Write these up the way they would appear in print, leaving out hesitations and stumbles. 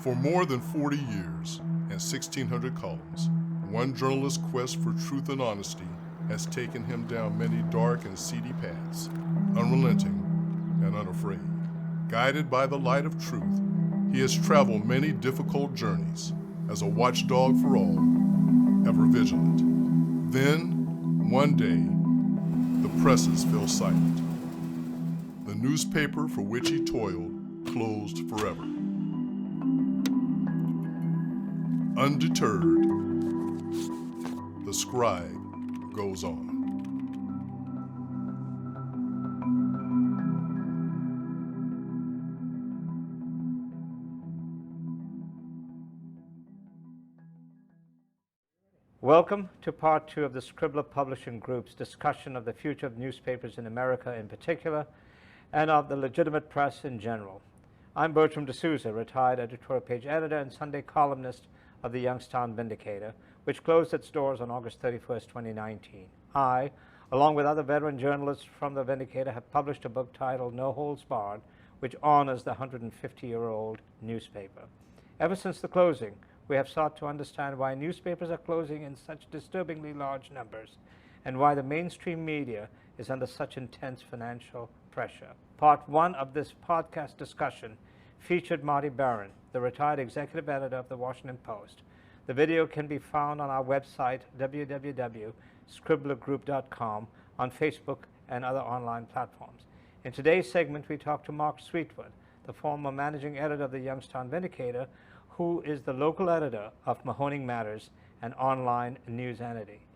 For more than 40 years and 1,600 columns, one journalist's quest for truth and honesty has taken him down many dark and seedy paths, unrelenting and unafraid. Guided by the light of truth, he has traveled many difficult journeys as a watchdog for all, ever vigilant. Then, one day, the presses fell silent. The newspaper for which he toiled closed forever. Undeterred, the scribe goes on. Welcome to part 2 of the Scribbler Publishing Group's discussion of the future of newspapers in America in particular, and of the legitimate press in general. I'm Bertram de Souza, retired editorial page editor and Sunday columnist of the Youngstown Vindicator, which closed its doors on August 31st, 2019. I, along with other veteran journalists from the Vindicator, have published a book titled No Holds Barred, which honors the 150-year-old newspaper. Ever since the closing, we have sought to understand why newspapers are closing in such disturbingly large numbers, and why the mainstream media is under such intense financial pressure. Part 1 of this podcast discussion featured Marty Barron, the retired executive editor of the Washington Post. The video can be found on our website, www.scribblergroup.com, on Facebook and other online platforms. In today's segment, we talk to Mark Sweetwood, the former managing editor of the Youngstown Vindicator, who is the local editor of Mahoning Matters, an online news entity.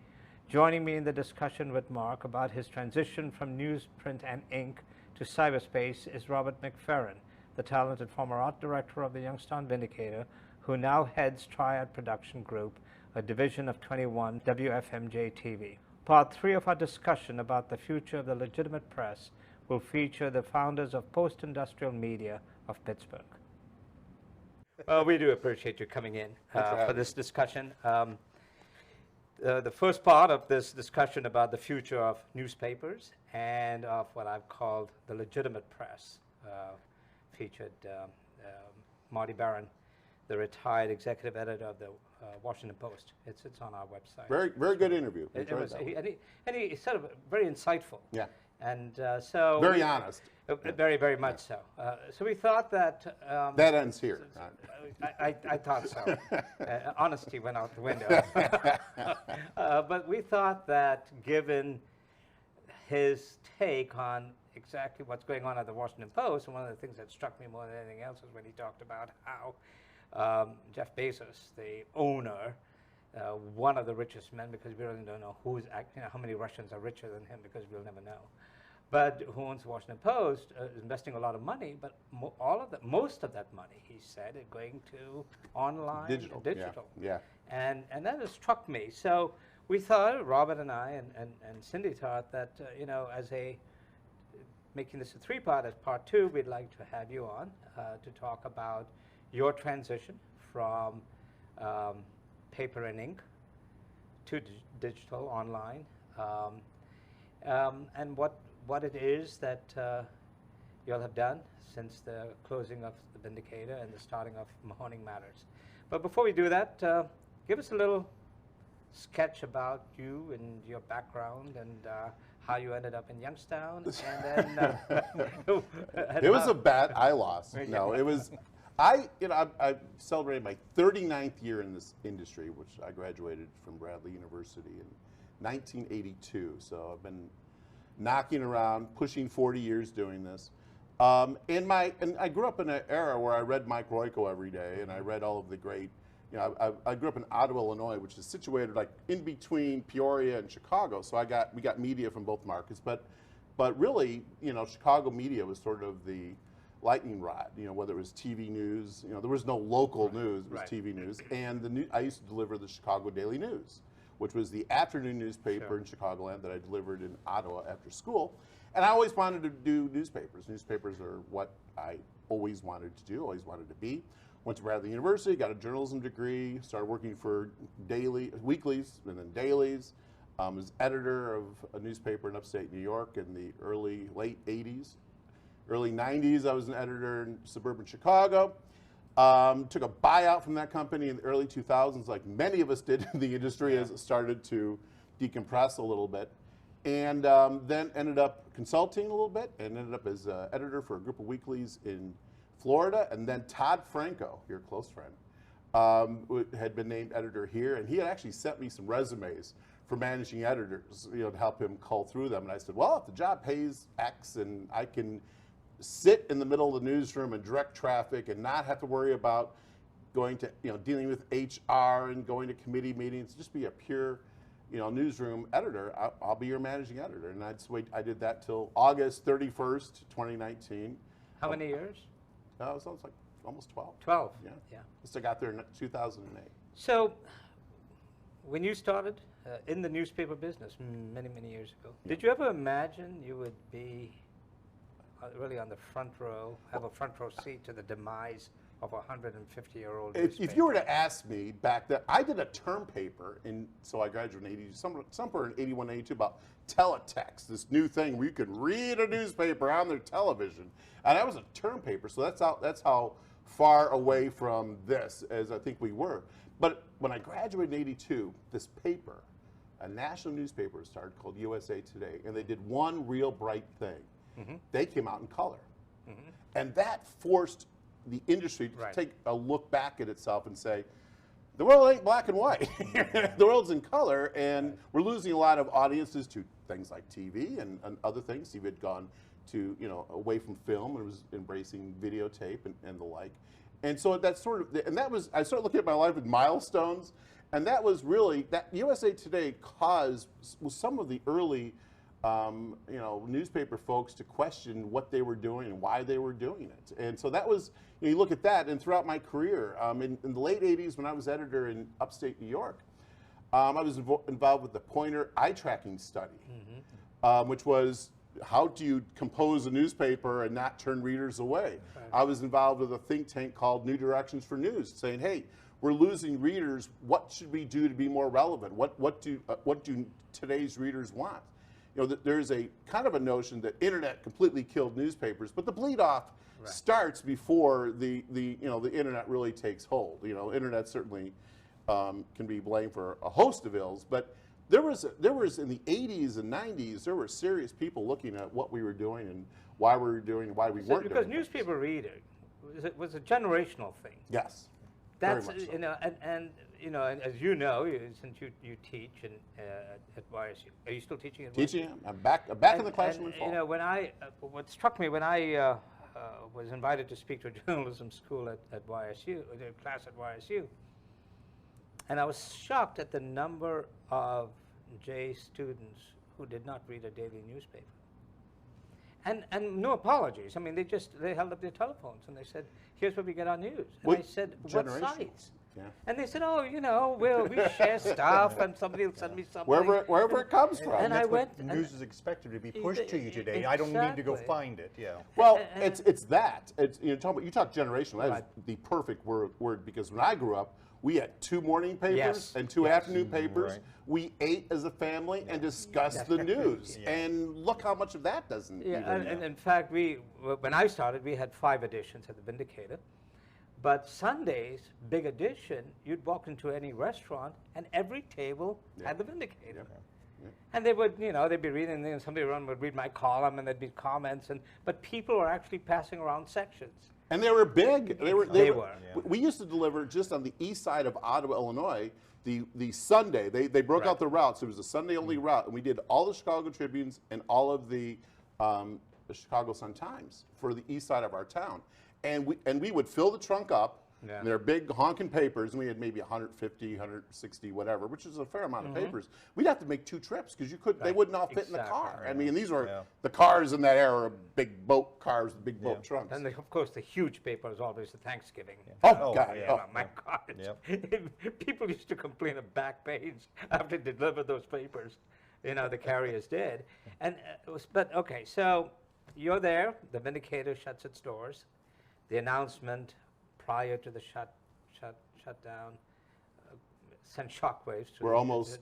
Joining me in the discussion with Mark about his transition from newsprint and ink to cyberspace is Robert McFerrin, the talented former art director of the Youngstown Vindicator, who now heads Triad Production Group, a division of 21 WFMJ-TV. Part 3 of our discussion about the future of the legitimate press will feature the founders of Post-Industrial Media of Pittsburgh. Well, we do appreciate you coming in for this discussion. The first part of this discussion about the future of newspapers and of what I've called the legitimate press featured Marty Barron, the retired executive editor of the Washington Post. It's on our website. Very good interview. And he sort of very insightful. Yeah. And so very honest. Very much so. So we thought that that ends here. I thought so. Honesty went out the window. But we thought that given his take on exactly what's going on at the Washington Post, and one of the things that struck me more than anything else is when he talked about how Jeff Bezos, the owner, one of the richest men, because we really don't know how many Russians are richer than him, because we'll never know, but who owns the Washington Post, is investing a lot of money, but most of that money, he said, is going to online digital. Yeah. And that has struck me. So we thought, Robert and I and Cindy thought that making this a 3-part, as part 2, we'd like to have you on to talk about your transition from paper and ink to digital, online, and what it is that you'll have done since the closing of the Vindicator and the starting of Mahoning Matters. But before we do that, give us a little sketch about you and your background and how you ended up in Youngstown. And then it was a bet I lost. No, it was. I celebrated my 39th year in this industry, which I graduated from Bradley University in 1982. So I've been knocking around, pushing 40 years doing this. And I grew up in an era where I read Mike Royko every day, and I read all of the great. I grew up in Ottawa, Illinois, which is situated like in between Peoria and Chicago. So we got media from both markets, but really, Chicago media was sort of the lightning rod, whether it was TV news, there was no local news, it was TV news. And I used to deliver the Chicago Daily News, which was the afternoon newspaper in Chicagoland that I delivered in Ottawa after school. And I always wanted to do newspapers. Newspapers are what I always wanted to do, always wanted to be. Went to Bradley University, got a journalism degree, started working for weeklies and then dailies. Was editor of a newspaper in upstate New York in the late 80s. Early 90s, I was an editor in suburban Chicago. Took a buyout from that company in the early 2000s, like many of us did in the industry as it started to decompress a little bit. And then ended up consulting a little bit and ended up as editor for a group of weeklies in Florida. And then Todd Franco, your close friend, had been named editor here. And he had actually sent me some resumes for managing editors, to help him cull through them. And I said, well, if the job pays X and I can sit in the middle of the newsroom and direct traffic and not have to worry about going to, dealing with HR and going to committee meetings, just be a pure, newsroom editor, I'll be your managing editor. And I did that till August 31st, 2019. How many years? It was like almost 12. 12. Yeah. I got there in 2008. So, when you started in the newspaper business many, many years ago, did you ever imagine you would be really on the front row, have a front row seat to the demise of a 150-year-old newspaper? If you were to ask me back then, I did a term paper, so I graduated in 80, somewhere in 81, 82, about teletext, this new thing where you could read a newspaper on their television. And that was a term paper, so that's how far away from this as I think we were. But when I graduated in 82, this paper, a national newspaper started called USA Today, and they did one real bright thing. They came out in color. And that forced the industry to take a look back at itself and say, the world ain't black and white. The world's in color, and we're losing a lot of audiences to things like TV and other things. TV had gone to, away from film and was embracing videotape and the like. And so that's I started looking at my life with milestones, and that was really, that USA Today was some of the early newspaper folks to question what they were doing and why they were doing it. And so that was, you look at that, and throughout my career, in the late 80s when I was editor in upstate New York, I was involved with the Pointer eye tracking study, which was, how do you compose a newspaper and not turn readers away? Right. I was involved with a think tank called New Directions for News, saying, hey, we're losing readers. What should we do to be more relevant? What do today's readers want? There's a kind of a notion that internet completely killed newspapers, but the bleed off starts before the internet really takes hold. Internet certainly can be blamed for a host of ills, but there was in the 80s and 90s, there were serious people looking at what we were doing and why we were doing and why we weren't doing it. Because newspaper reading was a generational thing. Yes. That's, very much so. And as you know, since you teach at YSU, are you still teaching at YSU? Teaching, I'm back in the classroom in fall. What struck me when I was invited to speak to a journalism school at YSU, a class at YSU, and I was shocked at the number of J students who did not read a daily newspaper. And no apologies. I mean, they held up their telephones and they said, "Here's where we get our news." And I said, "What sites?" Yeah. And they said, "Oh, we share stuff, and somebody will send me something." Wherever it comes from. And I went. News is expected to be pushed to you today. Exactly. I don't need to go find it. Yeah. Well, it's that. You talk generational. That is the perfect word because when I grew up, we had 2 morning papers and 2 afternoon papers. Right. We ate as a family and discussed the news. And look how much of that doesn't even. And in fact, when I started, we had 5 editions at the Vindicator. But Sundays, big edition, you'd walk into any restaurant and every table had the Vindicator. Yeah. And they would, they'd be reading, and somebody around would read my column and there'd be comments, but people were actually passing around sections. And they were big. They were. Yeah. We used to deliver just on the east side of Ottawa, Illinois, the Sunday. They broke out the routes. It was a Sunday only route, and we did all the Chicago Tribunes and all of the Chicago Sun-Times for the east side of our town. And we would fill the trunk up. Yeah. And they're big honking papers, and we had maybe 150, 160, whatever, which is a fair amount of papers. We'd have to make 2 trips because they wouldn't all fit in the car. I mean, these were the cars in that era, big boat cars, big boat trunks. And of course, the huge paper is always the Thanksgiving. Yeah. Oh, God. Yeah. Oh, my God. People used to complain of back pains after they delivered those papers. The carriers did. And okay, so you're there. The Vindicator shuts its doors. The announcement prior to the shutdown sent shockwaves. We're almost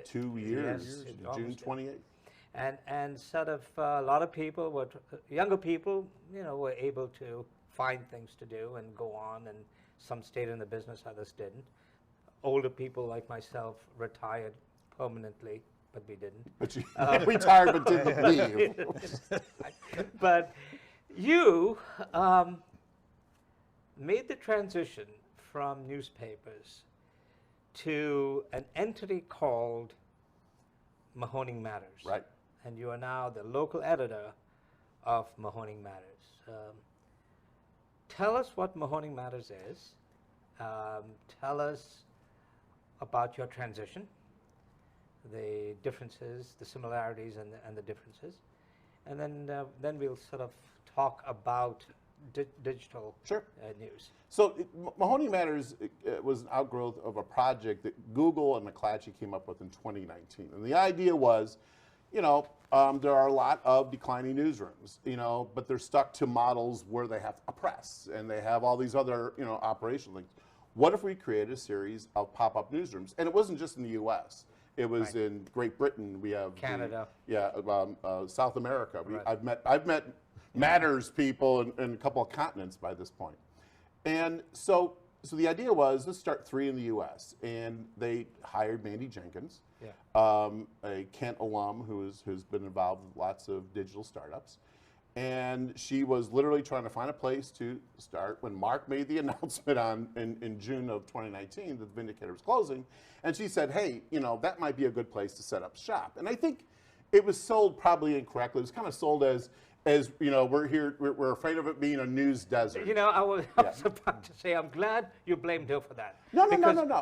2 years. June 28th. And sort of a lot of people, younger people, were able to find things to do and go on, and some stayed in the business, others didn't. Older people like myself retired permanently, but we didn't. But you retired but didn't leave. But you made the transition from newspapers to an entity called Mahoning Matters. Right. And you are now the local editor of Mahoning Matters. Tell us what Mahoning Matters is. Tell us about your transition, the differences, the similarities, and the differences. And then we'll sort of talk about digital Sure. news. So Mahoning Matters was an outgrowth of a project that Google and McClatchy came up with in 2019. And the idea was, there are a lot of declining newsrooms, but they're stuck to models where they have a press and they have all these other, operational things. What if we created a series of pop-up newsrooms? And it wasn't just in the U.S. It was in Great Britain. We have Canada. South America. Right. I've met Matters people in a couple of continents by this point. And so the idea was, let's start 3 in the U.S. And they hired Mandy Jenkins, a Kent alum who's been involved with lots of digital startups. And she was literally trying to find a place to start when Mark made the announcement in June of 2019 that the Vindicator was closing. And she said, hey, that might be a good place to set up shop. And I think it was sold probably incorrectly. It was kind of sold as we're afraid of it being a news desert. I was about to say, I'm glad you blamed her for that. No.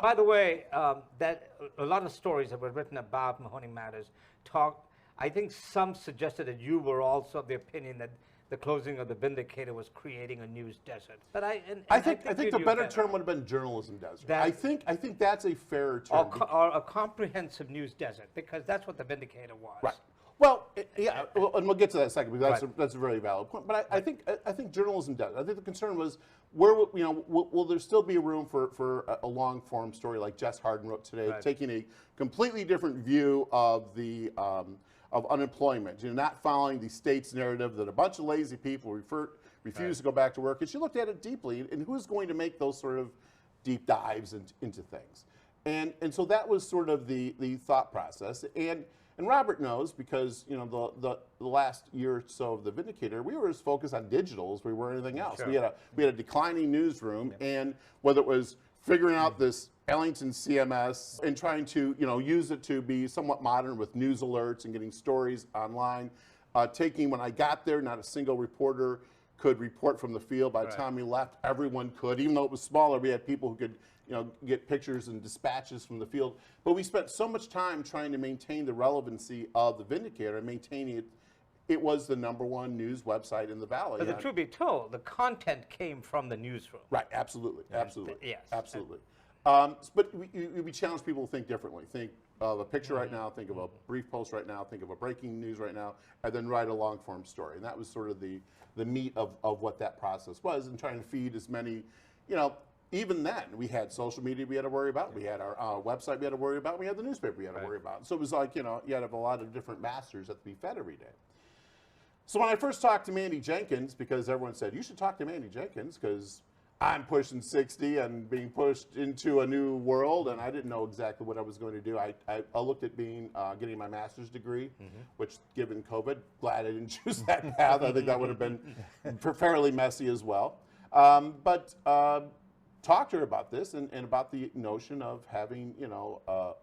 By the way, that a lot of stories that were written about Mahoning Matters I think some suggested that you were also of the opinion that the closing of the Vindicator was creating a news desert. But I think the better term would have been journalism desert. I think that's a fairer term. Or a comprehensive news desert, because that's what the Vindicator was. Right. Well, and we'll get to that in a second, because that's a very valid point. But I think journalism does. I think the concern was, will there still be room for a long form story like Jess Harden wrote today, taking a completely different view of the of unemployment, not following the state's narrative that a bunch of lazy people refuse to go back to work. And she looked at it deeply, and who's going to make those sort of deep dives into things? And so that was sort of the thought process. And Robert knows, because the last year or so of the Vindicator, we were as focused on digital as we were anything else. Sure. We had a declining newsroom, and whether it was figuring out this Ellington CMS and trying to use it to be somewhat modern with news alerts and getting stories online, when I got there, not a single reporter could report from the field. By the time we left, everyone could. Even though it was smaller, we had people who could get pictures and dispatches from the field. But we spent so much time trying to maintain the relevancy of the Vindicator and maintaining it. It was the #1 news website in the Valley. But the truth be told, the content came from the newsroom. Right, absolutely. Yes. Absolutely. But we challenge people to think differently. Think of a picture right now, think of a brief post right now, think of a breaking news right now, and then write a long form story. And that was sort of the meat of what that process was, and trying to feed as many, even then, we had social media we had to worry about. We had our website we had to worry about. We had the newspaper we had to worry about. So it was like, you had to have a lot of different masters that to be fed every day. So when I first talked to Mandy Jenkins, because everyone said, you should talk to Mandy Jenkins, because I'm pushing 60 and being pushed into a new world, and I didn't know exactly what I was going to do. I looked at getting my master's degree, which, given COVID, glad I didn't choose that path. I think that would have been fairly messy as well. But talked to her about this and about the notion of having,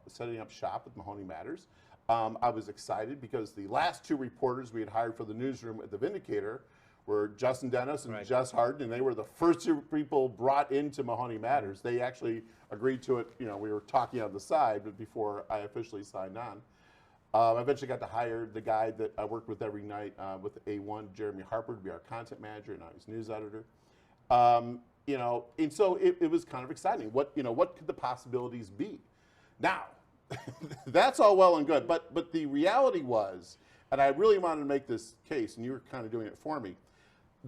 setting up shop with Mahoning Matters. I was excited because the last 2 reporters we had hired for the newsroom at the Vindicator were Justin Dennis and Jess Harden, and they were the first 2 people brought into Mahoning Matters. They actually agreed to it. We were talking on the side, but before I officially signed on. I eventually got to hire the guy that I worked with every night with A1, Jeremy Harper, to be our content manager, and now he's news editor. And so it was kind of exciting. What could the possibilities be? Now, that's all well and good, but the reality was, and I really wanted to make this case, and you were kind of doing it for me,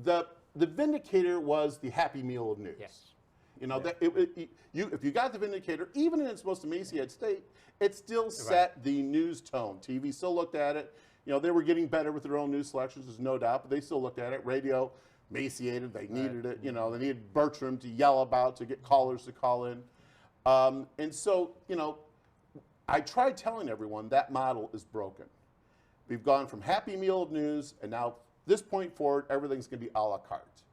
the Vindicator was the Happy Meal of news. Yes. If you got the Vindicator, even in its most emaciated state, it still set the news tone. TV still looked at it. They were getting better with their own news selections, there's no doubt, but they still looked at it. Radio, emaciated. They needed it. You know, they needed Bertram to yell about to get callers to call in. And so, you know, I tried telling everyone that model is broken. We've gone from Happy Meal of news, and now this point forward, everything's going to be a la carte.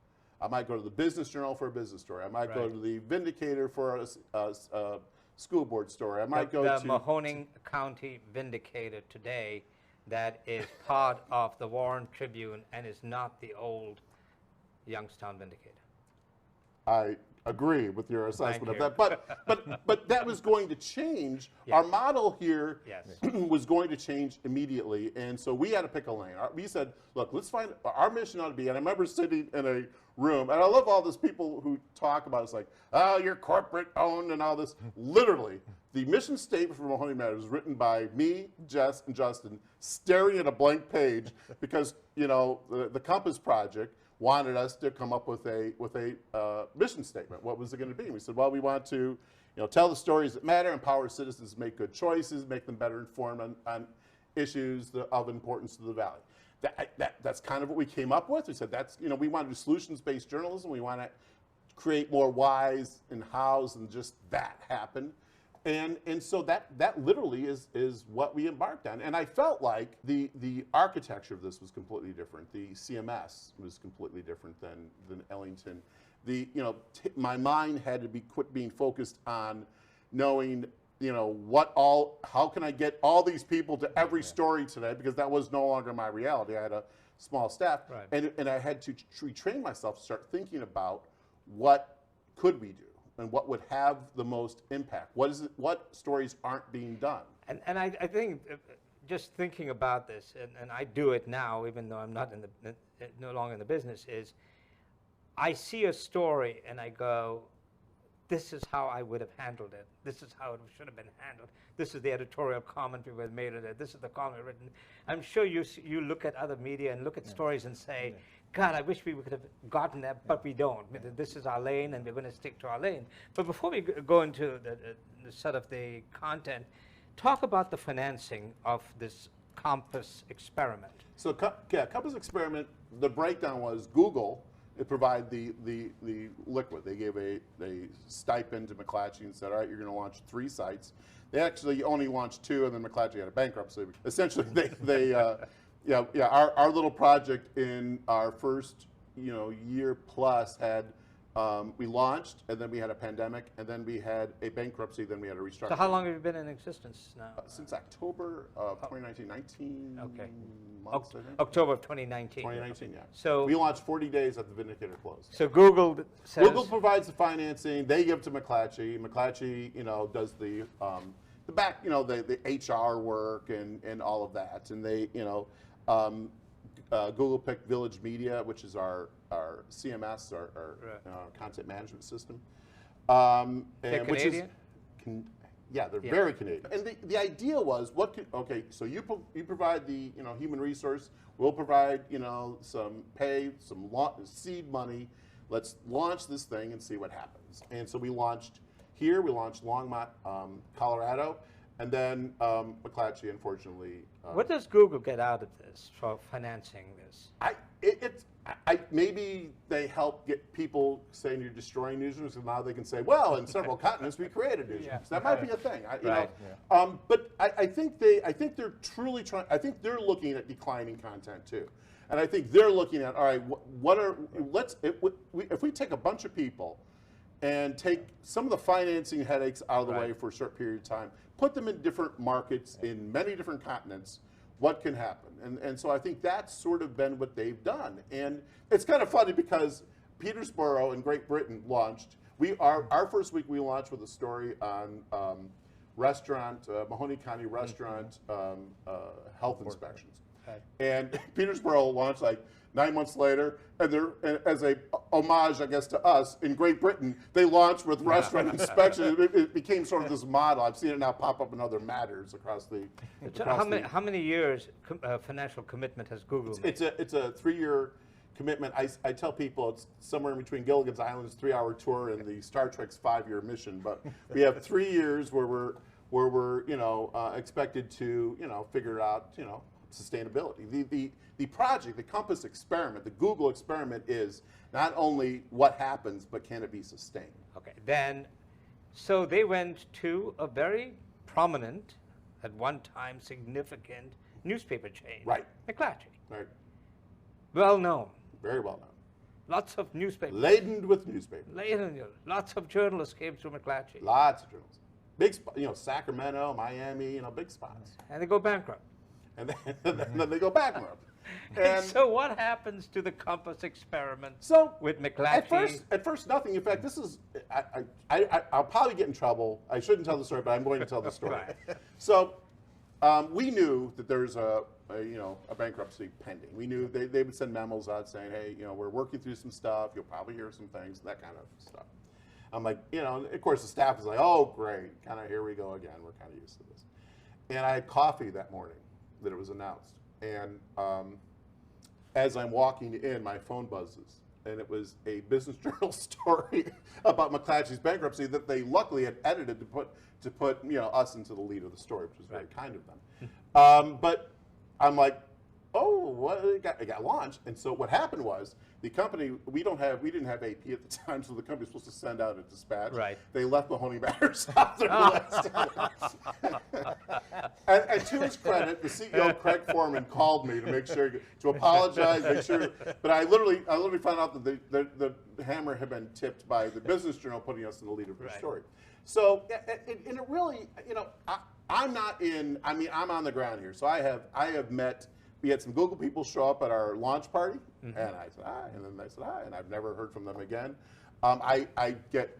I might go to the Business Journal for a business story. I might go to the Vindicator for a school board story. I might go to Mahoning County Vindicator today, that is part of the Warren Tribune and is not the old Youngstown Vindicator. I agree with your assessment of that, but that was going to change. Yes. Our model here was going to change immediately, and so we had to pick a lane. We said, look, let's find our mission ought to be. And I remember sitting in a room, and I love all these people who talk about it's like, oh, you're corporate owned and all this. Literally, the mission statement for Mahoning Valley was written by me, Jess, and Justin, staring at a blank page because you know the Compass Project wanted us to come up with a mission statement. What was it going to be? And we said, well, we want to, you know, tell the stories that matter, empower citizens to make good choices, make them better informed on issues of importance to the valley. That's kind of what we came up with. We said that's, you know, we want to do solutions-based journalism. We want to create more whys and hows and just that happen. And so that literally is what we embarked on. And I felt like the architecture of this was completely different. The CMS was completely different than Ellington. My mind had to be quit being focused on knowing, you know, how can I get all these people to every story today, because that was no longer my reality. I had a small staff, and I had to retrain myself to start thinking about what could we do and what would have the most impact. What stories aren't being done? And I think just thinking about this, and I do it now, even though I'm not no longer in the business, is I see a story and I go, this is how I would have handled it. This is how it should have been handled. This is the editorial commentary we made of it. This is the comment written. I'm sure you look at other media and look at stories and say, God, I wish we could have gotten that, but we don't. This is our lane, and we're going to stick to our lane. But before we go into the sort of the content, talk about the financing of this Compass experiment. So, Compass experiment, the breakdown was Google. It provided the liquid. They gave a stipend to McClatchy and said, all right, you're going to launch 3 sites. They actually only launched 2, and then McClatchy had a bankruptcy. Essentially, our little project in our first year plus had we launched, and then we had a pandemic, and then we had a bankruptcy, then we had a restructuring. So how long have you been in existence now? Since October of 2019, 19 months, I think. October of 2019. 2019, yeah. So we launched 40 days at the Vindicator closed. So Google says, Google provides the financing. They give to McClatchy. McClatchy, does the back, the HR work and all of that, and they, Google picked Village Media, which is our CMS, our content management system. They're Canadian? They're very Canadian. And the idea was, so you provide the human resource, we'll provide some seed money. Let's launch this thing and see what happens. And so we launched here. We launched Longmont, Colorado. And then McClatchy, unfortunately. What does Google get out of this for financing this? Maybe they help get people saying you're destroying newsrooms, and now they can say, well, in several continents we created newsrooms. Yeah. That might be a thing. But I think they're truly trying. I think they're looking at declining content too, and I think they're looking at, all right, if we take a bunch of people and take some of the financing headaches out of the way for a short period of time, put them in different markets in many different continents, what can happen? And so I think that's sort of been what they've done. And it's kind of funny because Peterborough in Great Britain launched, our first week we launched with a story on Mahoning County restaurant health inspections. And Peterborough launched like 9 months later, and as a homage, I guess, to us, in Great Britain, they launched with restaurant inspection. It became sort of this model. I've seen it now pop up in other matters across the. How many years financial commitment has Google made? It's a 3-year commitment. I tell people it's somewhere in between Gilligan's Island's 3-hour tour and the Star Trek's 5-year mission. But we have 3 years where we're expected to figure out sustainability. The project, the Compass experiment, the Google experiment is not only what happens, but can it be sustained? Okay, then, so they went to a very prominent, at one time significant newspaper chain. Right. McClatchy. Right. Well known. Very well known. Lots of newspapers. Laden with newspapers. Lots of journalists came through McClatchy. Lots of journalists. Big, Sacramento, Miami, big spots. And they go bankrupt. And then they go backwards. And so what happens to the Compass experiment with McClatchy? At first, nothing. In fact, this is, I'll probably get in trouble. I shouldn't tell the story, but I'm going to tell the story. Right. So we knew that there's a bankruptcy pending. We knew they would send memos out saying, hey, we're working through some stuff. You'll probably hear some things, that kind of stuff. I'm like, of course the staff is like, oh, great, kind of here we go again. We're kind of used to this. And I had coffee that morning that it was announced. And as I'm walking in, my phone buzzes. And it was a Business Journal story about McClatchy's bankruptcy that they luckily had edited to put us into the lead of the story, which was very kind of them. But I'm like, oh, what? It got launched. And so what happened was the company, we didn't have AP at the time, so the company was supposed to send out a dispatch. Right. They left Mahoning Valley off their list. And to his credit, the CEO, Craig Foreman, called me to make sure, to apologize, make sure. But I literally found out that the hammer had been tipped by the Business Journal putting us in the lead of the story. So, and it really, I'm not in, I'm on the ground here. So I have met, we had some Google people show up at our launch party, and I said hi, and then they said hi, and I've never heard from them again. I get,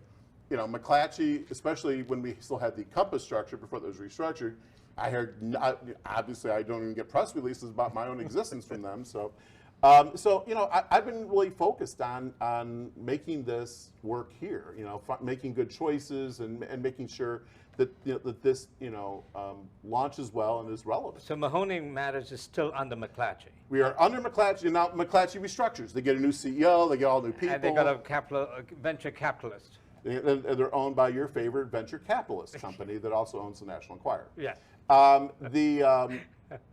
McClatchy, especially when we still had the Compass structure before it was restructured, I heard, obviously I don't even get press releases about my own existence from them, so. I've been really focused on making this work here, making good choices and making sure that that this launches well and is relevant. So Mahoning Matters is still under McClatchy. We are under McClatchy, and now McClatchy restructures. They get a new CEO, they get all new people. And they got a venture capitalist. They're owned by your favorite venture capitalist company that also owns the National Enquirer. Yeah.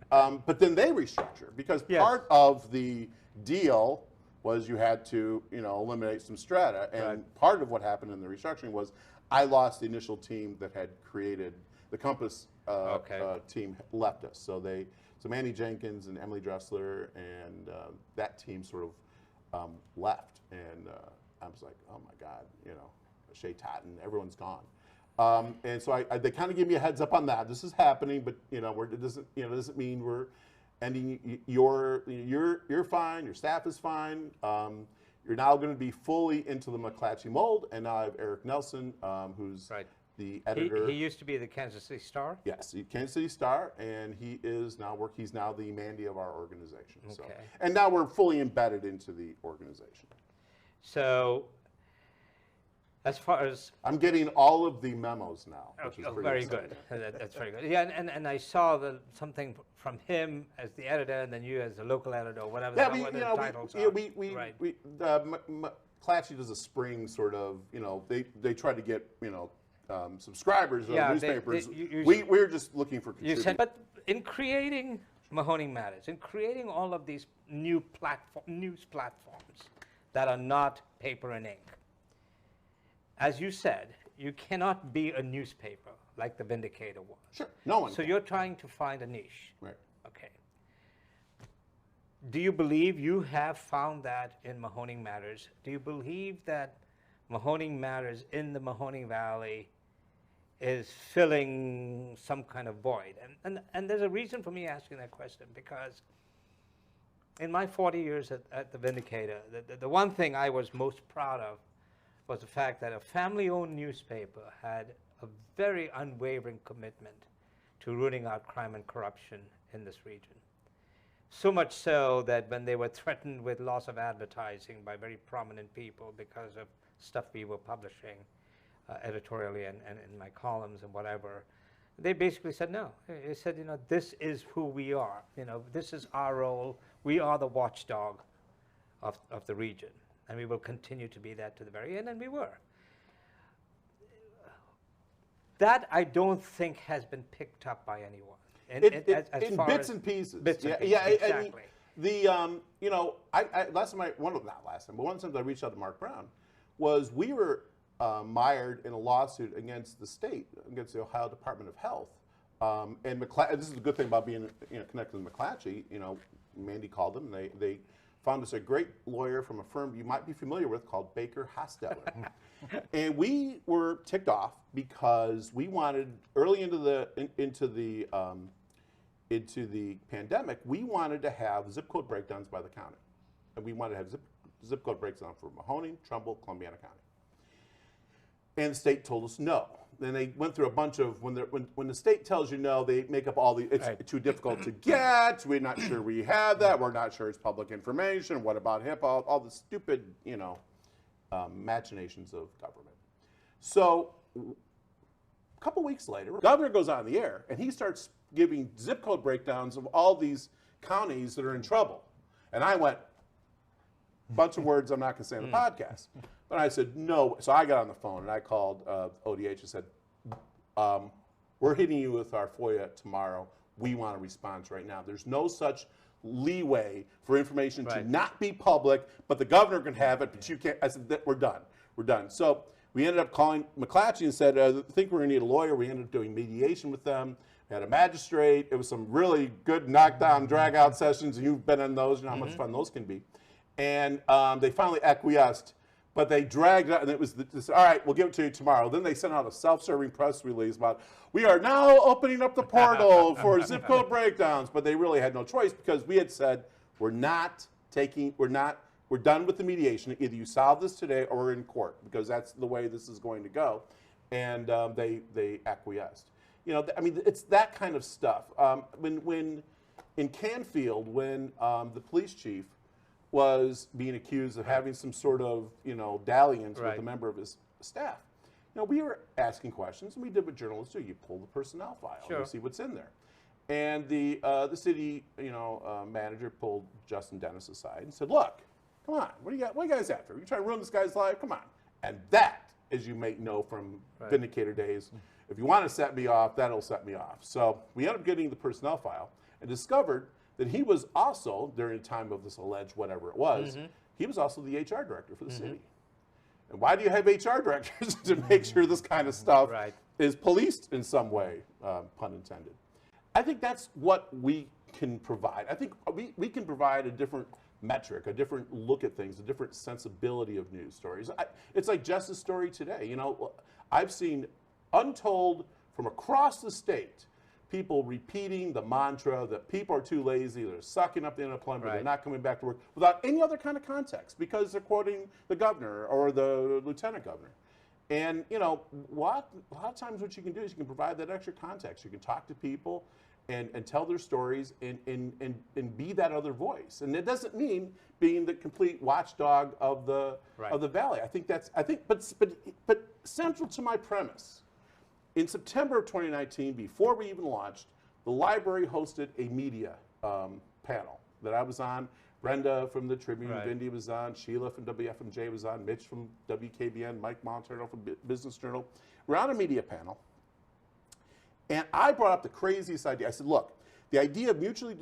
But then they restructure because part of the deal was you had to, eliminate some strata, and part of what happened in the restructuring was I lost the initial team that had created the Compass team left us. So Manny Jenkins and Emily Dressler and that team sort of left, and I was like, oh my God, Shay Totten, everyone's gone. And so they kind of gave me a heads up on that. This is happening, but it doesn't mean we're ending. You're fine. Your staff is fine. You're now going to be fully into the McClatchy mold, and now I have Eric Nelson, who's the editor. He used to be the Kansas City Star. Yes, the Kansas City Star, and he is now He's now the Mandy of our organization. Okay. So, and now we're fully embedded into the organization. So. As far as I'm getting all of the memos now, which is pretty very exciting. good. That's very good. Yeah, and I saw something from him as the editor, and then you as the local editor, or whatever. Yeah, the titles are. McClatchy does a spring sort of. They try to get subscribers of newspapers. We're just looking for contributors. But in creating Mahoning Matters, in creating all of these new news platforms that are not paper and ink. As you said, you cannot be a newspaper like the Vindicator was. Sure, no one. So you're trying to find a niche. Right. Okay. Do you believe you have found that in Mahoning Matters? Do you believe that Mahoning Matters in the Mahoning Valley is filling some kind of void? And there's a reason for me asking that question, because in my 40 years at the Vindicator, the one thing I was most proud of was the fact that a family-owned newspaper had a very unwavering commitment to rooting out crime and corruption in this region. So much so that when they were threatened with loss of advertising by very prominent people because of stuff we were publishing editorially and in my columns and whatever, they basically said no. They said, this is who we are. This is our role. We are the watchdog of the region. And we will continue to be that to the very end, and we were. That I don't think has been picked up by anyone. in far bits as and pieces. Bits and pieces, yeah. exactly. You know, not last time, but one time I reached out to Mark Brown, was we were mired in a lawsuit against the state, against the Ohio Department of Health. And this is the good thing about being connected with McClatchy. You know, Mandy called them. They found us a great lawyer from a firm you might be familiar with called Baker Hostetler. And we were ticked off because we wanted, early into the pandemic, we wanted to have zip code breakdowns by the county. And we wanted to have zip code breakdowns for Mahoning, Trumbull, Columbiana County. And the state told us no. Then they went through a bunch of, when the state tells you no, they make up all the, it's too difficult to get, we're not sure we have that, we're not sure it's public information, what about HIPAA, all the stupid, machinations of government. So a couple weeks later, the governor goes on the air and he starts giving zip code breakdowns of all these counties that are in trouble. And I went, bunch of words I'm not going to say on the podcast. But I said, no. So I got on the phone and I called ODH and said, we're hitting you with our FOIA tomorrow. We want a response right now. There's no such leeway for information to not be public, but the governor can have it, but you can't. I said, we're done. We're done. So we ended up calling McClatchy and said, I think we're going to need a lawyer. We ended up doing mediation with them. We had a magistrate. It was some really good knockdown, drag-out sessions, and you've been on those. You know how much fun those can be. And they finally acquiesced. But they dragged it out, and it was this, all right, we'll give it to you tomorrow. Then they sent out a self-serving press release about, we are now opening up the portal for zip code breakdowns. But they really had no choice because we had said, we're done with the mediation. Either you solve this today or we're in court because that's the way this is going to go. And they acquiesced. I mean, it's that kind of stuff. When in Canfield, when the police chief was being accused of having some sort of, dalliance with a member of his staff. We were asking questions, and we did what journalists do. You pull the personnel file, and you see what's in there. And the city, manager pulled Justin Dennis aside and said, "Look, come on, what are you guys after? Are you trying to ruin this guy's life? Come on." And that, as you may know from Vindicator days, if you want to set me off, that'll set me off. So we ended up getting the personnel file and discovered that he was also, during the time of this alleged whatever it was, he was also the HR director for the city. And why do you have HR directors? To make sure this kind of stuff is policed in some way, pun intended. I think that's what we can provide. I think we can provide a different metric, a different look at things, a different sensibility of news stories. It's like Jess's story today. I've seen untold from across the state people repeating the mantra that people are too lazy, they're sucking up the unemployment, they're not coming back to work, without any other kind of context, because they're quoting the governor or the lieutenant governor. And a lot of times what you can do is you can provide that extra context. You can talk to people and tell their stories and be that other voice. And it doesn't mean being the complete watchdog of the valley. But central to my premise, in September of 2019, before we even launched, the library hosted a media panel that I was on. Brenda from the Tribune, Vindy was on, Sheila from WFMJ was on, Mitch from WKBN, Mike Montero from Business Journal. We're on a media panel, and I brought up the craziest idea. I said, look, the idea of mutually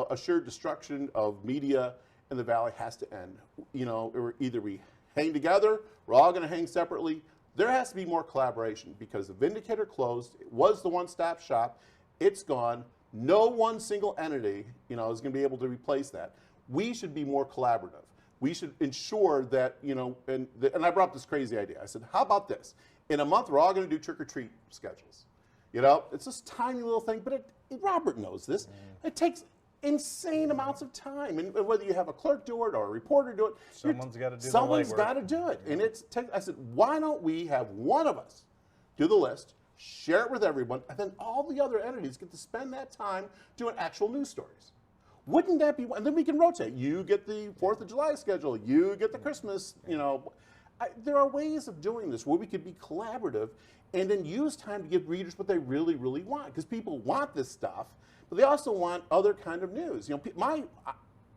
assured destruction of media in the valley has to end. Either we hang together, we're all going to hang separately. There has to be more collaboration because the Vindicator closed. It was the one-stop shop. It's gone. No one single entity, is going to be able to replace that. We should be more collaborative. We should ensure that, and I brought up this crazy idea. I said, how about this? In a month, we're all going to do trick-or-treat schedules. It's this tiny little thing, but Robert knows this. It takes insane amounts of time, and whether you have a clerk do it or a reporter do it, someone's got to do someone's got to do it. And I said, why don't we have one of us do the list, share it with everyone, and then all the other entities get to spend that time doing actual news stories. Wouldn't that be? And then we can rotate. You get the 4th of July schedule. You get the Christmas. There are ways of doing this where we could be collaborative, and then use time to give readers what they really, really want, because people want this stuff. But they also want other kind of news.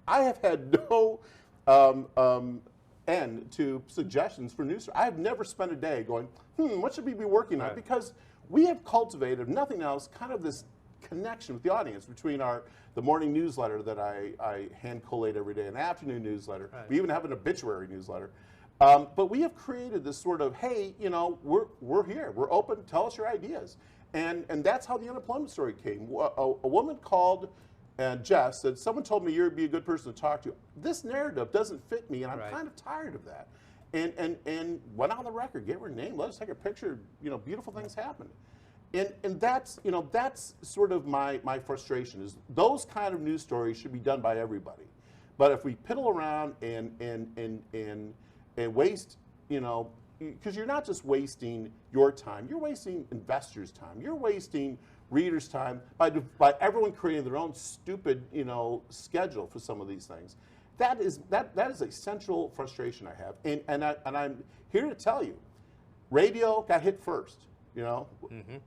I have had no end to suggestions for news. I have never spent a day going, what should we be working on? Because we have cultivated, if nothing else, kind of this connection with the audience between the morning newsletter that I hand collate every day, an afternoon newsletter. Right. We even have an obituary newsletter. But we have created this sort of, hey, we're here, we're open, tell us your ideas. And that's how the unemployment story came. A woman called and Jess said, someone told me you'd be a good person to talk to. This narrative doesn't fit me, and I'm kind of tired of that. And went on the record, gave her a name, let us take a picture, beautiful things happened. And that's, that's sort of my frustration, is those kind of news stories should be done by everybody. But if we piddle around and waste, because you're not just wasting your time, you're wasting investors' time, you're wasting readers' time by everyone creating their own stupid, schedule for some of these things. That is a central frustration I have, and I'm here to tell you, radio got hit first,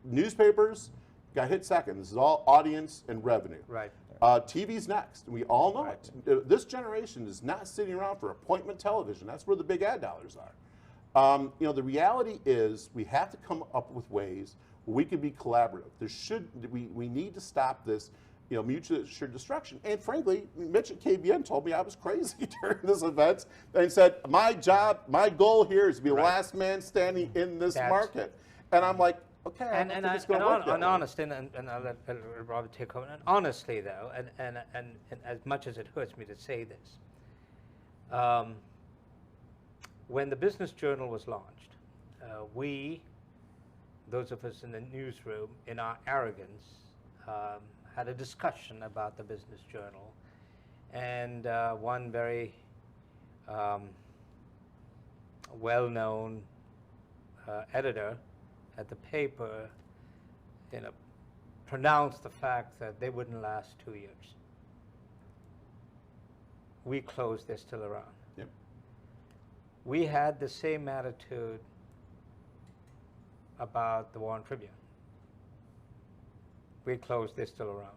newspapers got hit second. This is all audience and revenue. Right. TV's next. We all know it. This generation is not sitting around for appointment television. That's where the big ad dollars are. The reality is we have to come up with ways where we can be collaborative. We need to stop this, mutually assured destruction. And frankly, Mitch at KBN told me I was crazy during this event and said, my goal here is to be the last man standing in this market. And I'm like, okay, I don't think it's going to work that way. Honest, and I'll let Robert take over. And honestly, though, and as much as it hurts me to say this, when the Business Journal was launched, those of us in the newsroom, in our arrogance, had a discussion about the Business Journal. And one very well-known editor at the paper, pronounced the fact that they wouldn't last 2 years. We closed, they're still around. Yep. We had the same attitude about the Warren Tribune. We closed, they're still around.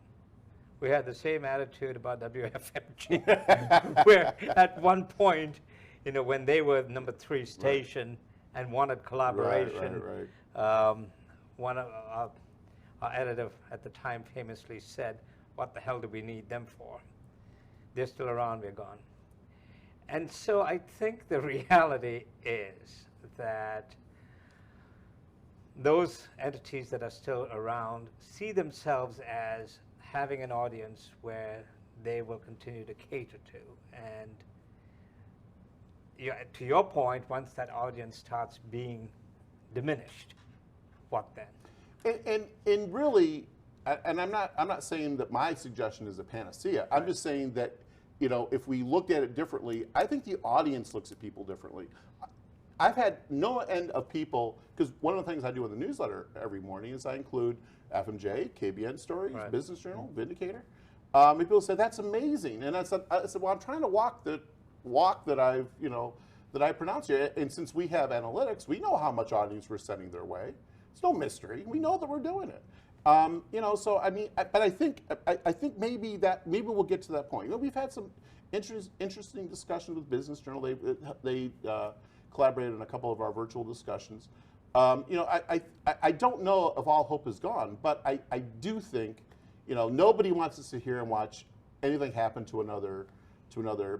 We had the same attitude about WFMG, where at one point, when they were number 3 station and wanted collaboration, one of our editor at the time famously said, what the hell do we need them for? They're still around, we're gone. And so I think the reality is that those entities that are still around see themselves as having an audience where they will continue to cater to. And to your point, once that audience starts being diminished, what then? And really, and I'm not saying that my suggestion is a panacea. I'm just saying that, if we look at it differently, I think the audience looks at people differently. I've had no end of people, because one of the things I do in the newsletter every morning is I include FMJ, KBN stories, Business Journal, Vindicator. And people say, that's amazing. And I said, well, I'm trying to walk that I've, that I pronounce here. And since we have analytics, we know how much audience we're sending their way. It's no mystery. We know that we're doing it. So I mean, but I think maybe we'll get to that point. We've had some interesting discussions with Business Journal. They collaborated in a couple of our virtual discussions. I don't know if all hope is gone, but I do think, nobody wants to sit here and watch anything happen to another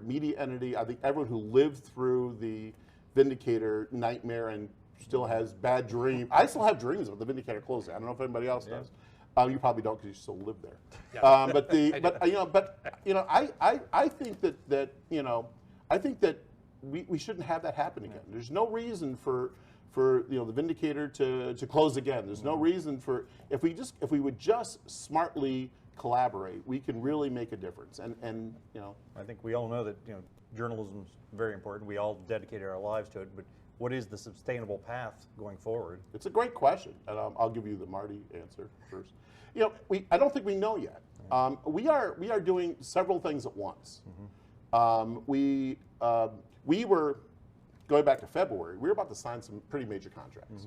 media entity. I think everyone who lived through the Vindicator nightmare and still has bad dreams. I still have dreams of the Vindicator closing. I don't know if anybody else does. You probably don't because you still live there. Yeah. I think that we shouldn't have that happen again. There's no reason for the Vindicator to close again. There's no reason for if we would just smartly collaborate, we can really make a difference. And I think we all know that journalism is very important. We all dedicated our lives to it, but what is the sustainable path going forward? It's a great question, and I'll give you the Marty answer first. I don't think we know yet. We are doing several things at once. We were going back to February. We were about to sign some pretty major contracts.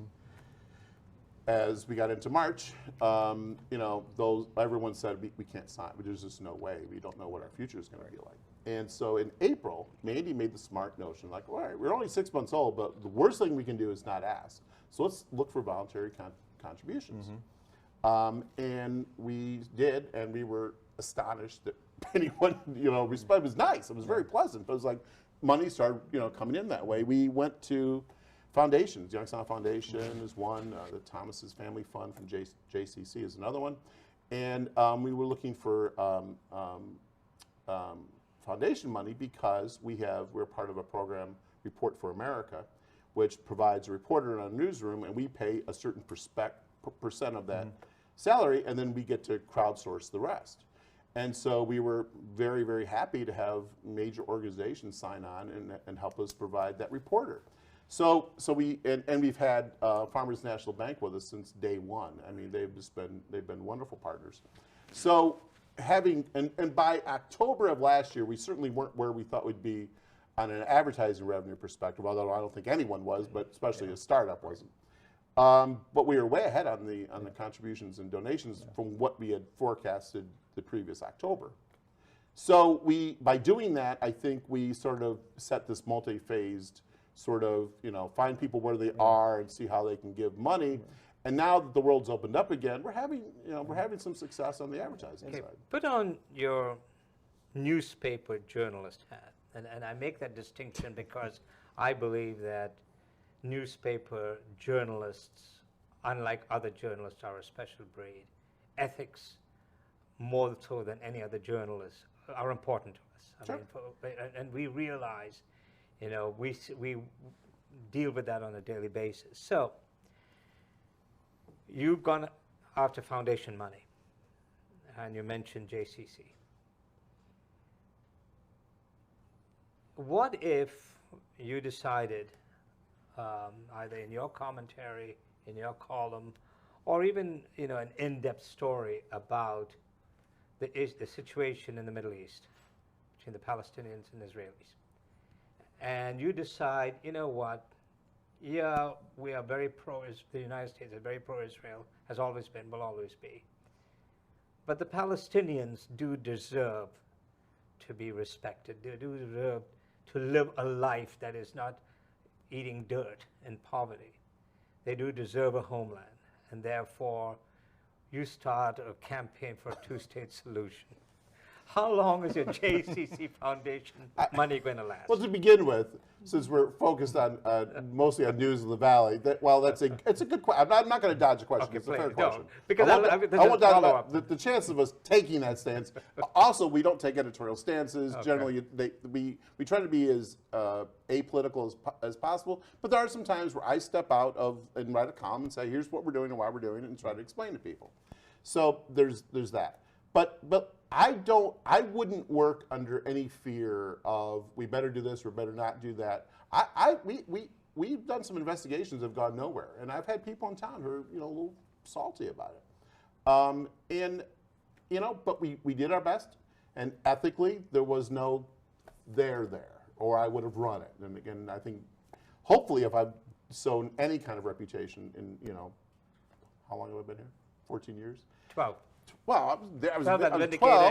As we got into March, everyone said we can't sign. There's just no way. We don't know what our future is going to be like. And so in April, Mandy made the smart notion, like, all right, we're only 6 months old, but the worst thing we can do is not ask. So let's look for voluntary contributions. And we did, and we were astonished that anyone, responded. It was nice. It was very pleasant. But it was like money started, coming in that way. We went to foundations. Youngstown Foundation is one. The Thomas's Family Fund from JCC is another one. And we were looking for foundation money because we're part of a program, Report for America, which provides a reporter in a newsroom, and we pay a certain percent of that salary, and then we get to crowdsource the rest. And so we were very, very happy to have major organizations sign on and help us provide that reporter. So we've had Farmers National Bank with us since day one. I mean, they've been wonderful partners. So and by October of last year, we certainly weren't where we thought we'd be on an advertising revenue perspective, although I don't think anyone was, but especially a startup wasn't. But we were way ahead on the contributions and donations from what we had forecasted the previous October. So by doing that, I think we sort of set this multi-phased sort of, find people where they are and see how they can give money. And now that the world's opened up again, we're having some success on the advertising side. Put on your newspaper journalist hat, and I make that distinction because I believe that newspaper journalists, unlike other journalists, are a special breed. Ethics, more so than any other journalists, are important to us. Sure. I mean, and we realize, we deal with that on a daily basis. So you've gone after foundation money, and you mentioned JCC. What if you decided, either in your commentary, in your column, or even an in-depth story about the situation in the Middle East between the Palestinians and Israelis, and you decide, what, yeah, we are very the United States is very pro-Israel, has always been, will always be, but the Palestinians do deserve to be respected. They do deserve to live a life that is not eating dirt and poverty. They do deserve a homeland, and therefore you start a campaign for a two-state solution. How long is your JCC Foundation money going to last? Well, to begin with, since we're focused on mostly on news of the Valley, it's a good question. I'm not going to dodge a question. Okay, it's a fair question. Because I want to talk about the chances of us taking that stance. Also, we don't take editorial stances. Okay. Generally, we try to be as apolitical as possible. But there are some times where I step out and write a column and say, here's what we're doing and why we're doing it, and try to explain to people. So there's that. But I wouldn't work under any fear of we better do this or better not do that. We've done some investigations that have gone nowhere, and I've had people in town who are a little salty about it. But we did our best, and ethically there was no there, or I would have run it. And again, I think hopefully if I've sown any kind of reputation in how long have I been here? 14 years. 12. Well, I was 12,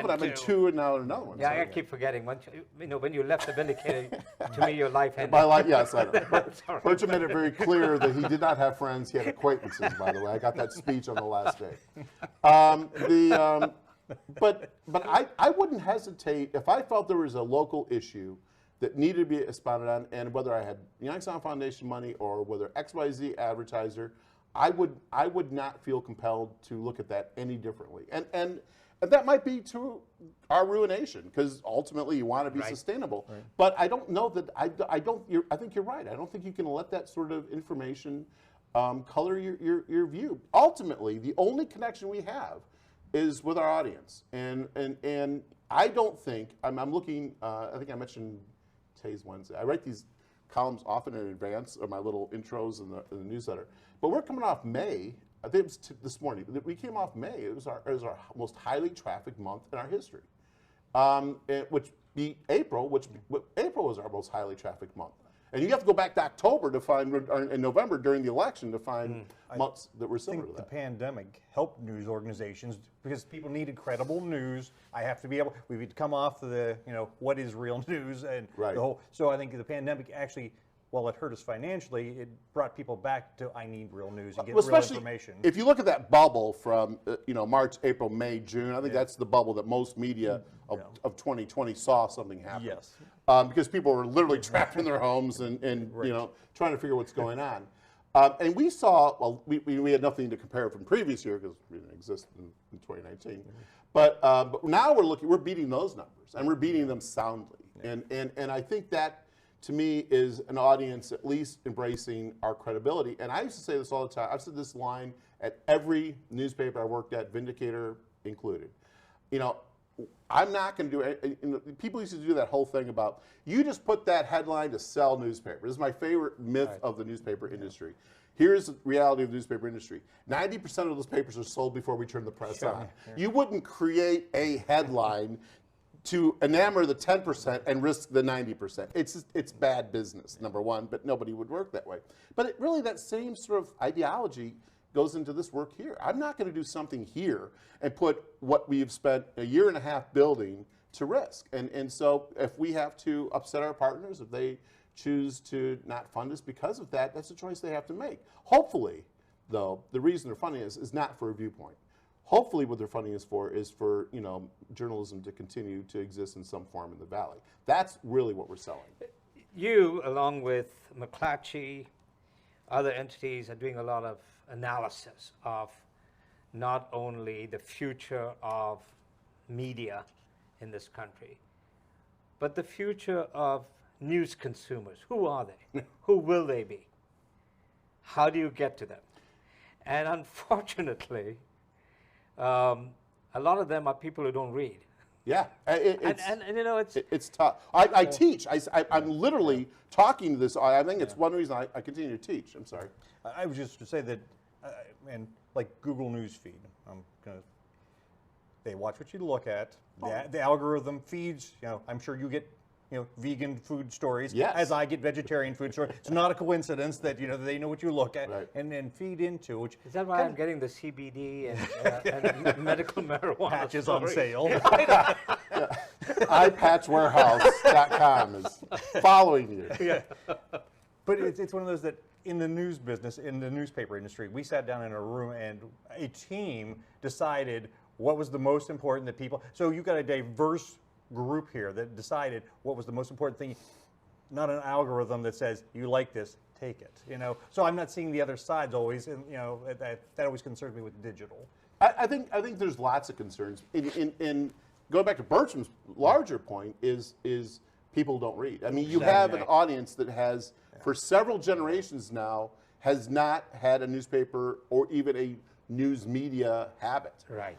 and I'm in 2, and now in another one. Yeah, so, I keep forgetting. Once when you left the Vindicator, to me, your life ended. My life, yes, I know. Bertram made it very clear that he did not have friends; he had acquaintances. By the way, I got that speech on the last day. But I wouldn't hesitate if I felt there was a local issue that needed to be expounded on, and whether I had Youngstown Foundation money or whether XYZ advertiser. I would not feel compelled to look at that any differently, and that might be to our ruination because ultimately you want to be sustainable. Right. But I don't know that I think you're right. I don't think you can let that sort of information color your view. Ultimately, the only connection we have is with our audience, and I don't think I'm looking. I think I mentioned today's Wednesday. I write these columns often in advance of my little intros in the newsletter. But we're coming off May. I think it was this morning. We came off May. It was our most highly trafficked month in our history. Which beat April. April was our most highly trafficked month. And you have to go back to October to find, in November during the election, to find months that were similar to that. The pandemic helped news organizations because people needed credible news. I have to be able. We've come off the what is real news and the whole. So I think the pandemic actually while it hurt us financially, it brought people back to, I need real news and get Well, real especially information. if you look at that bubble from March, April, May, June, I think that's the bubble that most media of 2020 saw something happen. Yes. Because people were literally trapped in their homes and trying to figure what's going on. And we saw, well, we had nothing to compare from previous year because we didn't exist in 2019. But now we're beating those numbers, and we're beating them soundly. And I think that, to me, is an audience at least embracing our credibility. And I used to say this all the time. I've said this line at every newspaper I worked at, Vindicator included. I'm not going to do it. People used to do that whole thing about, you just put that headline to sell newspaper. This is my favorite myth of the newspaper industry. Here's the reality of the newspaper industry. 90% of those papers are sold before we turn the press on. You wouldn't create a headline to enamor the 10% and risk the 90%. It's bad business, number one, but nobody would work that way. But really that same sort of ideology goes into this work here. I'm not going to do something here and put what we've spent a year and a half building to risk. And so if we have to upset our partners, if they choose to not fund us because of that, that's a choice they have to make. Hopefully, though, the reason they're funding us is not for a viewpoint. Hopefully what they're funding us for is for journalism to continue to exist in some form in the Valley. That's really what we're selling. You, along with McClatchy, other entities, are doing a lot of analysis of not only the future of media in this country, but the future of news consumers. Who are they? Who will they be? How do you get to them? And unfortunately, a lot of them are people who don't read. Yeah, it's it's tough. I teach. I'm literally talking to this. I think it's one reason I continue to teach. I'm sorry. I was just to say that, and like Google News Feed, they watch what you look at. The algorithm feeds. I'm sure you get vegan food stories, as I get vegetarian food stories. It's not a coincidence that they know what you look at and then feed into. Which is that why I'm getting the CBD and medical marijuana patches story. on sale. iPatchwarehouse.com is following you. Yeah. But it's one of those that in the news business, in the newspaper industry, we sat down in a room and a team decided what was the most important that people. So you got a diverse group here that decided what was the most important thing, not an algorithm that says you like this, take it. So I'm not seeing the other sides always, and that always concerns me with digital. I think there's lots of concerns. In going back to Bertram's larger point is people don't read. I mean, you have an audience that has for several generations now has not had a newspaper or even a news media habit. Right.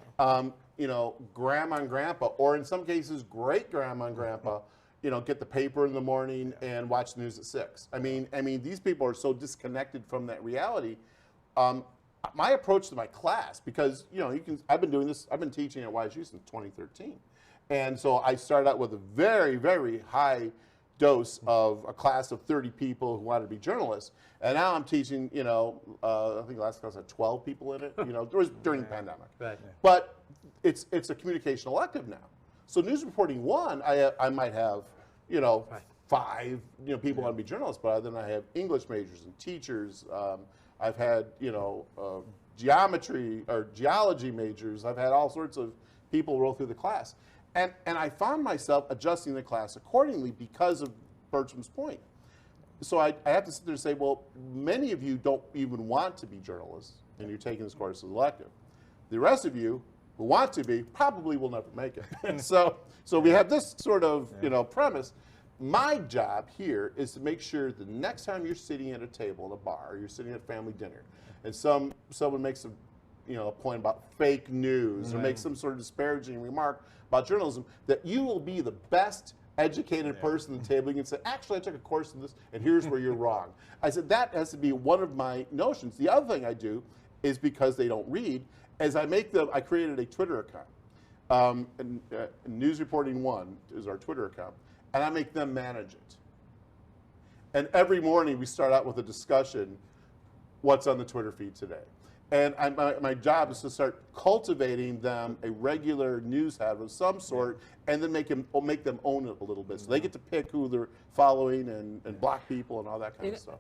Grandma and grandpa, or in some cases, great grandma and grandpa, get the paper in the morning and watch the news at 6. I mean, these people are so disconnected from that reality. My approach to my class, because I've been doing this, I've been teaching at YSU since 2013, and so I started out with a very, very high dose of a class of 30 people who wanted to be journalists, and now I'm teaching. I think the last class had 12 people in it. It was during the pandemic, right. But it's a communication elective now. So News Reporting 1, I might have 5 people want to be journalists, but then I have English majors and teachers. I've had geometry or geology majors. I've had all sorts of people roll through the class. And I found myself adjusting the class accordingly because of Bertram's point. So I have to sit there and say, well, many of you don't even want to be journalists, and you're taking this course as elective. The rest of you who want to be probably will never make it. And so we have this sort of premise. My job here is to make sure the next time you're sitting at a table at a bar, or you're sitting at family dinner, and someone makes a point about fake news or makes some sort of disparaging remark about journalism, that you will be the best educated person at the table. You can say, actually, I took a course in this, and here's where you're wrong. I said, that has to be one of my notions. The other thing I do is, because they don't read, as I created a Twitter account. News Reporting 1 is our Twitter account, and I make them manage it. And every morning we start out with a discussion, what's on the Twitter feed today? And my job is to start cultivating them a regular news habit of some sort, and then make them own it a little bit. So they get to pick who they're following and block people and all that kind of stuff.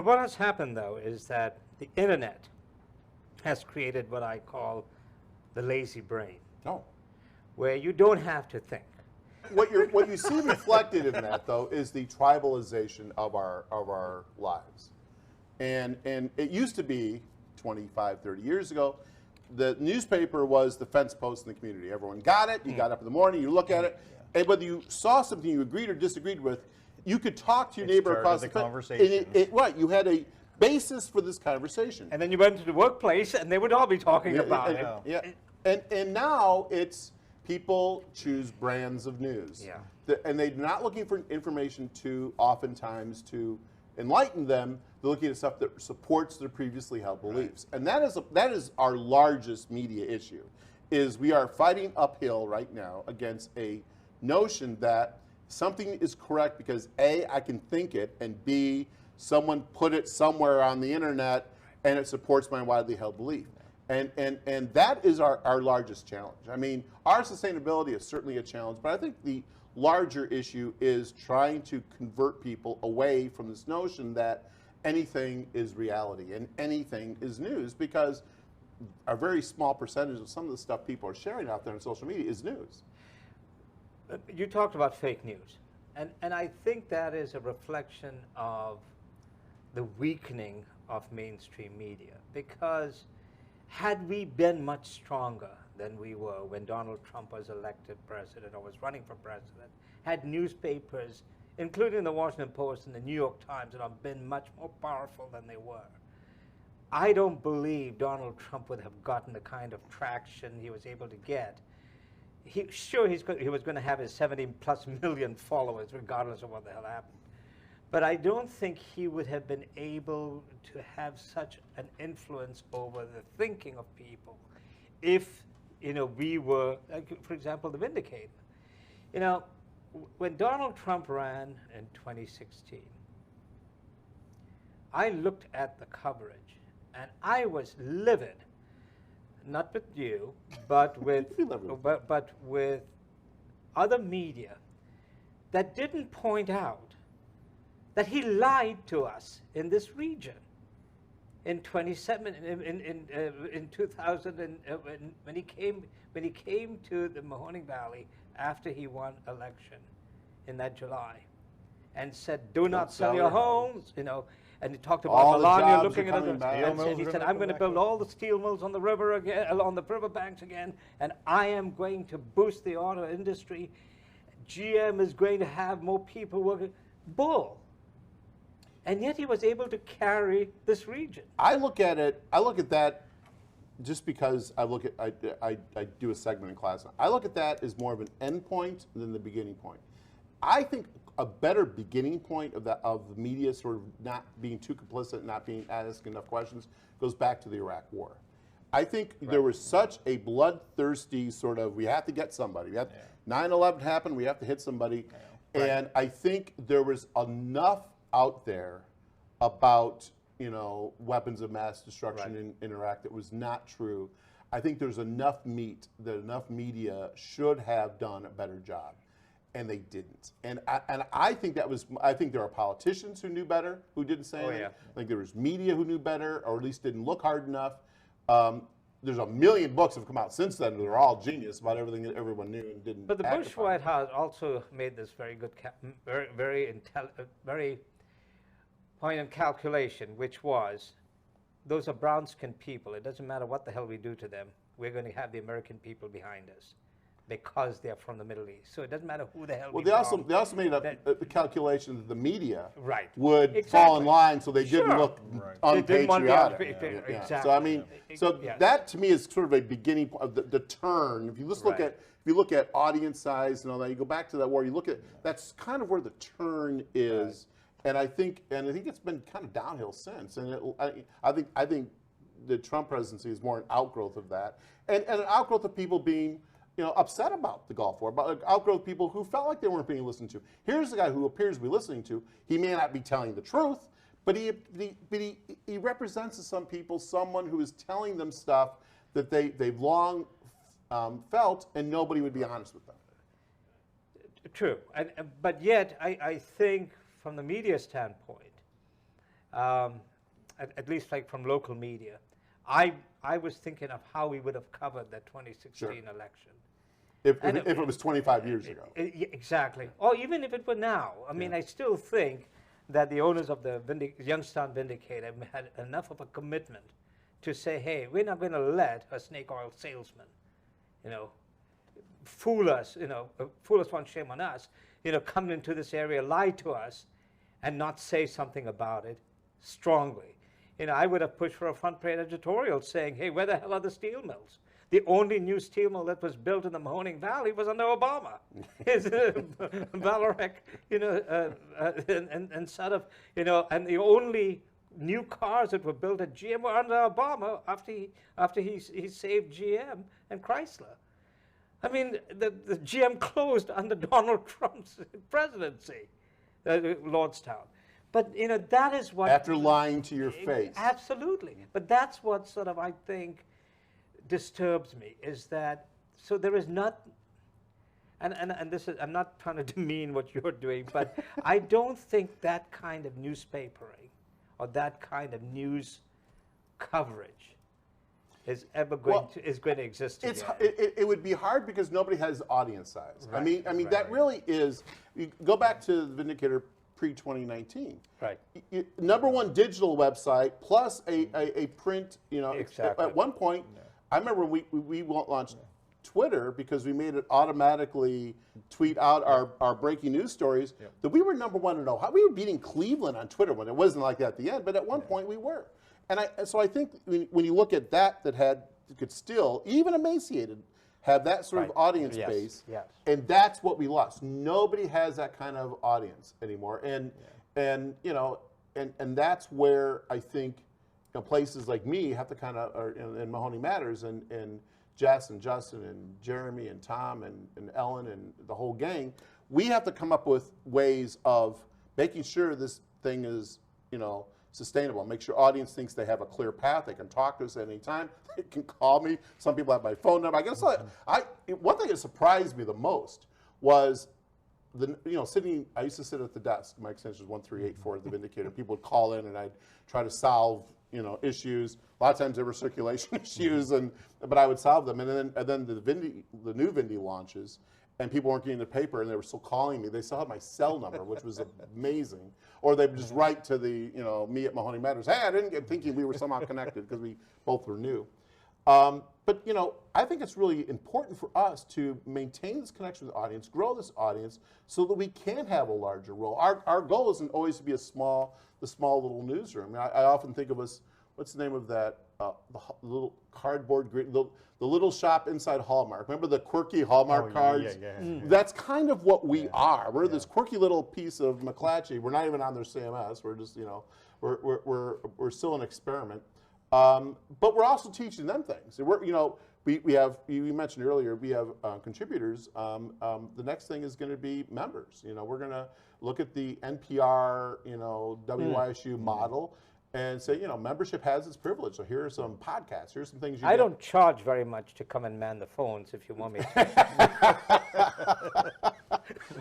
What has happened, though, is that the internet has created what I call the lazy brain, No. where you don't have to think. What you see reflected in that, though, is the tribalization of our lives. And it used to be 25, 30 years ago, the newspaper was the fence post in the community. Everyone got it. You got up in the morning, you look at it, and whether you saw something you agreed or disagreed with, you could talk to your neighbor across the conversation. Right, you had a basis for this conversation. And then you went to the workplace, and they would all be talking about it. Yeah, and now it's people choose brands of news. Yeah. And they're not looking for information oftentimes to enlighten them. They're looking at stuff that supports their previously held beliefs. And that is our largest media issue, is we are fighting uphill right now against a notion that something is correct because A, I can think it, and B, someone put it somewhere on the internet and it supports my widely held belief. And that is our largest challenge. I mean, our sustainability is certainly a challenge, but I think the larger issue is trying to convert people away from this notion that anything is reality and anything is news, because a very small percentage of some of the stuff people are sharing out there on social media is news. You talked about fake news, and I think that is a reflection of the weakening of mainstream media, because had we been much stronger than we were when Donald Trump was elected president or was running for president, had newspapers, including the Washington Post and the New York Times, that have been much more powerful than they were, I don't believe Donald Trump would have gotten the kind of traction he was able to get. He was going to have his 70+ million followers, regardless of what the hell happened. But I don't think he would have been able to have such an influence over the thinking of people if, we were, like, for example, the Vindicator. When Donald Trump ran in 2016, I looked at the coverage, and I was livid. Not with you, but with but with other media that didn't point out that he lied to us in this region in 2000 when he came to the Mahoning Valley after he won election in that July, and said, "Do not sell your homes," And he talked about Melania looking at it, and he said, "I'm going to build all the steel mills on the river again, along the riverbanks again, and I am going to boost the auto industry. GM is going to have more people working." Bull. And yet he was able to carry this region. I look at that just because I do a segment in class. I look at that as more of an end point than the beginning point. I think a better beginning point of the media sort of not being too complicit, not being asking enough questions, goes back to the Iraq War. I think there was such a bloodthirsty sort of, we have to get somebody. 9/11 happened, we have to hit somebody. And I think there was enough out there about weapons of mass destruction in Iraq that was not true. I think there's enough meat that enough media should have done a better job, and they didn't. And I think there are politicians who knew better who didn't say anything. I think there was media who knew better, or at least didn't look hard enough. There's a million books have come out since then. They're all genius about everything that everyone knew and didn't. But the Bush White House also made this very good, very poignant calculation, which was, those are brown-skinned people. It doesn't matter what the hell we do to them. We're going to have the American people behind us because they're from the Middle East. So it doesn't matter who the hell we are. Well, they also made a calculation that the media would Exactly. fall in line so they didn't look unpatriotic. Exactly. So I mean, that to me is sort of a beginning of the turn. If you just look at look at audience size and all that, you go back to that war. You look at that's kind of where the turn is. And I think it's been kind of downhill since. And I think the Trump presidency is more an outgrowth of that, and an outgrowth of people being upset about the Gulf War, about an outgrowth of people who felt like they weren't being listened to. Here's the guy who appears to be listening to. He may not be telling the truth, But he represents to some people someone who is telling them stuff that they've long felt, and nobody would be honest with them. True, but yet I think from the media standpoint, at least like from local media, I was thinking of how we would have covered that 2016 election. If it was 25 years ago. Exactly. Or even if it were now. I mean, I still think that the owners of the Youngstown Vindicator had enough of a commitment to say, hey, we're not going to let a snake oil salesman, fool us, fool us one, shame on us, come into this area, lie to us, and not say something about it strongly. I would have pushed for a front page editorial saying, hey, where the hell are the steel mills? The only new steel mill that was built in the Mahoning Valley was under Obama. It's Valorec, and sort of, and the only new cars that were built at GM were under Obama after he saved GM and Chrysler. I mean, the GM closed under Donald Trump's presidency, Lordstown. But that is what after lying to your face. Absolutely. But that's what sort of I think disturbs me is that so there is not and this is I'm not trying to demean what you're doing, but I don't think that kind of newspapering or that kind of news coverage is ever going to exist again. It would be hard because nobody has audience size. Right, I mean that really is. You go back to the Vindicator pre-2019. Right. Number one digital website plus a print. Exactly. At one point, I remember we launched Twitter because we made it automatically tweet out our breaking news stories. That we were number one in Ohio. We were beating Cleveland on Twitter when it wasn't like that at the end, but at one point we were. And so I think when you look at that could still, even emaciated, have that sort of audience base, and that's what we lost. Nobody has that kind of audience anymore, and that's where I think places like me have to kind of, and Mahoning Matters, and Jess and Justin and Jeremy and Tom and Ellen and the whole gang, we have to come up with ways of making sure this thing is sustainable. Make sure audience thinks they have a clear path. They can talk to us at any time. They can call me. Some people have my phone number. I guess one thing that surprised me the most was sitting. I used to sit at the desk. My extension is 1384 at the Vindicator. People would call in, and I'd try to solve issues. A lot of times there were circulation issues, but I would solve them. And then the new Vindy launches, and people weren't getting the paper, and they were still calling me. They still had my cell number, which was amazing. Or they would just write to the, me at Mahoning Matters. Hey, I didn't get thinking we were somehow connected because we both were new. But I think it's really important for us to maintain this connection with the audience, grow this audience, so that we can have a larger role. Our goal isn't always to be the small little newsroom. I often think of us. What's the name of that? The little cardboard grid, the little shop inside Hallmark. Remember the quirky Hallmark cards? Yeah. That's kind of what we are. We're this quirky little piece of McClatchy. We're not even on their CMS. We're just, we're still an experiment. But we're also teaching them things. We have, you mentioned earlier, we have contributors. The next thing is going to be members. We're going to look at the NPR, WYSU model and say, membership has its privilege. So here are some podcasts. Here's some things I don't charge very much to come and man the phones if you want me to.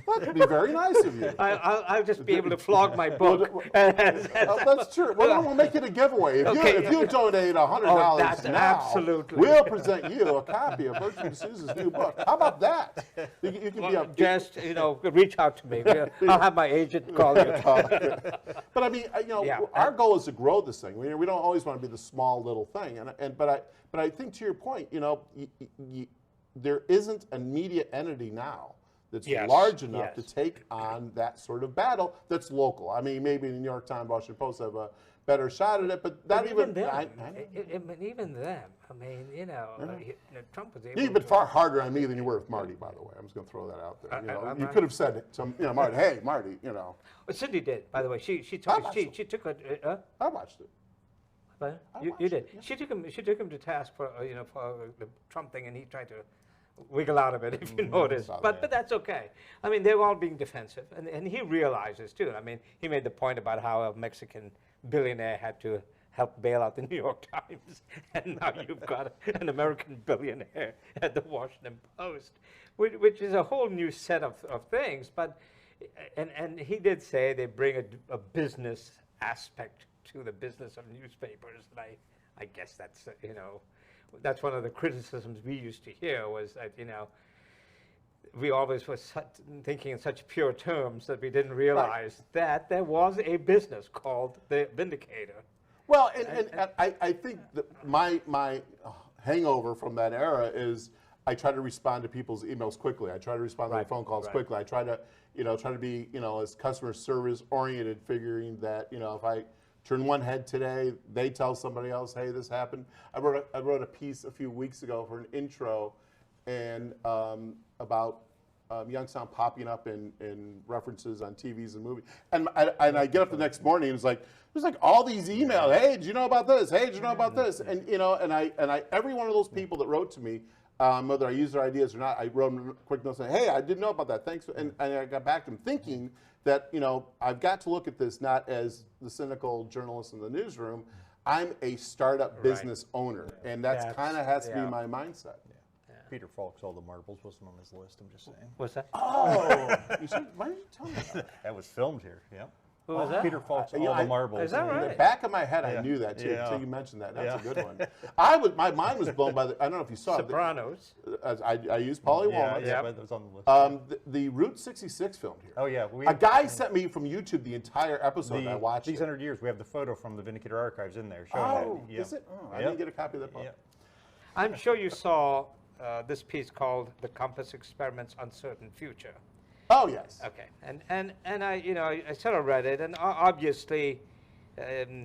That'd be very nice of you. I'll just be able to flog my book. That's true. Well, we'll make it a giveaway. If you donate $100 now, absolutely. We'll present you a copy of Bertram de Souza's new book. How about that? You can just reach out to me. I'll have my agent call you. But I mean, our goal is to grow this thing. We don't always want to be the small little thing. But I think to your point, there isn't a media entity now that's large enough to take on that sort of battle that's local. I mean, maybe the New York Times, Washington Post have a better shot at it, but even them. Even them. I mean, Trump was able. You've been far harder on me than you were with Marty, by the way. I'm just going to throw that out there. You could have said to Marty, hey, Marty, Well, Cindy did, by the way. She took a. I watched it. But you did. Yeah. She took him to task for the Trump thing, and he tried to wiggle out of it, if you notice. But that's okay. I mean, they're all being defensive, and he realizes too. I mean, he made the point about how a Mexican billionaire had to help bail out the New York Times, and now you've got an American billionaire at the Washington Post, which is a whole new set of things. But and he did say they bring a business aspect to the business of newspapers, and I guess that's that's one of the criticisms we used to hear, was that we always were thinking in such pure terms that we didn't realize that there was a business called the Vindicator. Well, and I think that my hangover from that era is I try to respond to people's emails quickly. I try to respond to their phone calls quickly. I try to be as customer service oriented, figuring that if I turn one head today, they tell somebody else, hey, this happened. I wrote a piece a few weeks ago for an intro, and about Youngstown popping up in references on TVs and movies. And I get up the next morning and it's like, there's like all these emails. Hey, did you know about this? Hey, did you know about this? And and I every one of those people that wrote to me, whether I used their ideas or not, I wrote them a quick note saying, hey, I didn't know about that. Thanks. And I got back to them thinking that I've got to look at this not as the cynical journalist in the newsroom. I'm a startup business owner, and that's kind of has to be my mindset. Peter Falk's All the Marbles wasn't on his list, I'm just saying. What's that? Oh, why did you tell me that? That was filmed here, yeah. Who was that? Peter Falk's All the Marbles. Is that In right? the back of my head, I Yeah. knew that too, Yeah. until you mentioned that. That's a good one. My mind was blown by I don't know if you saw Sopranos. it. I used Polly Walnuts. Yeah, but it was on the list. The Route 66 filmed here. Oh, yeah. A guy sent me from YouTube the entire episode, and I watched These it. 100 years, we have the photo from the Vindicator archives in there showing Oh, that. Yeah. is it? Oh, I Yeah. didn't get a copy of that book. Yeah. I'm sure you saw this piece called "The Compass Experiment's Uncertain Future." Oh, yes. Okay, and I I sort of read it, and obviously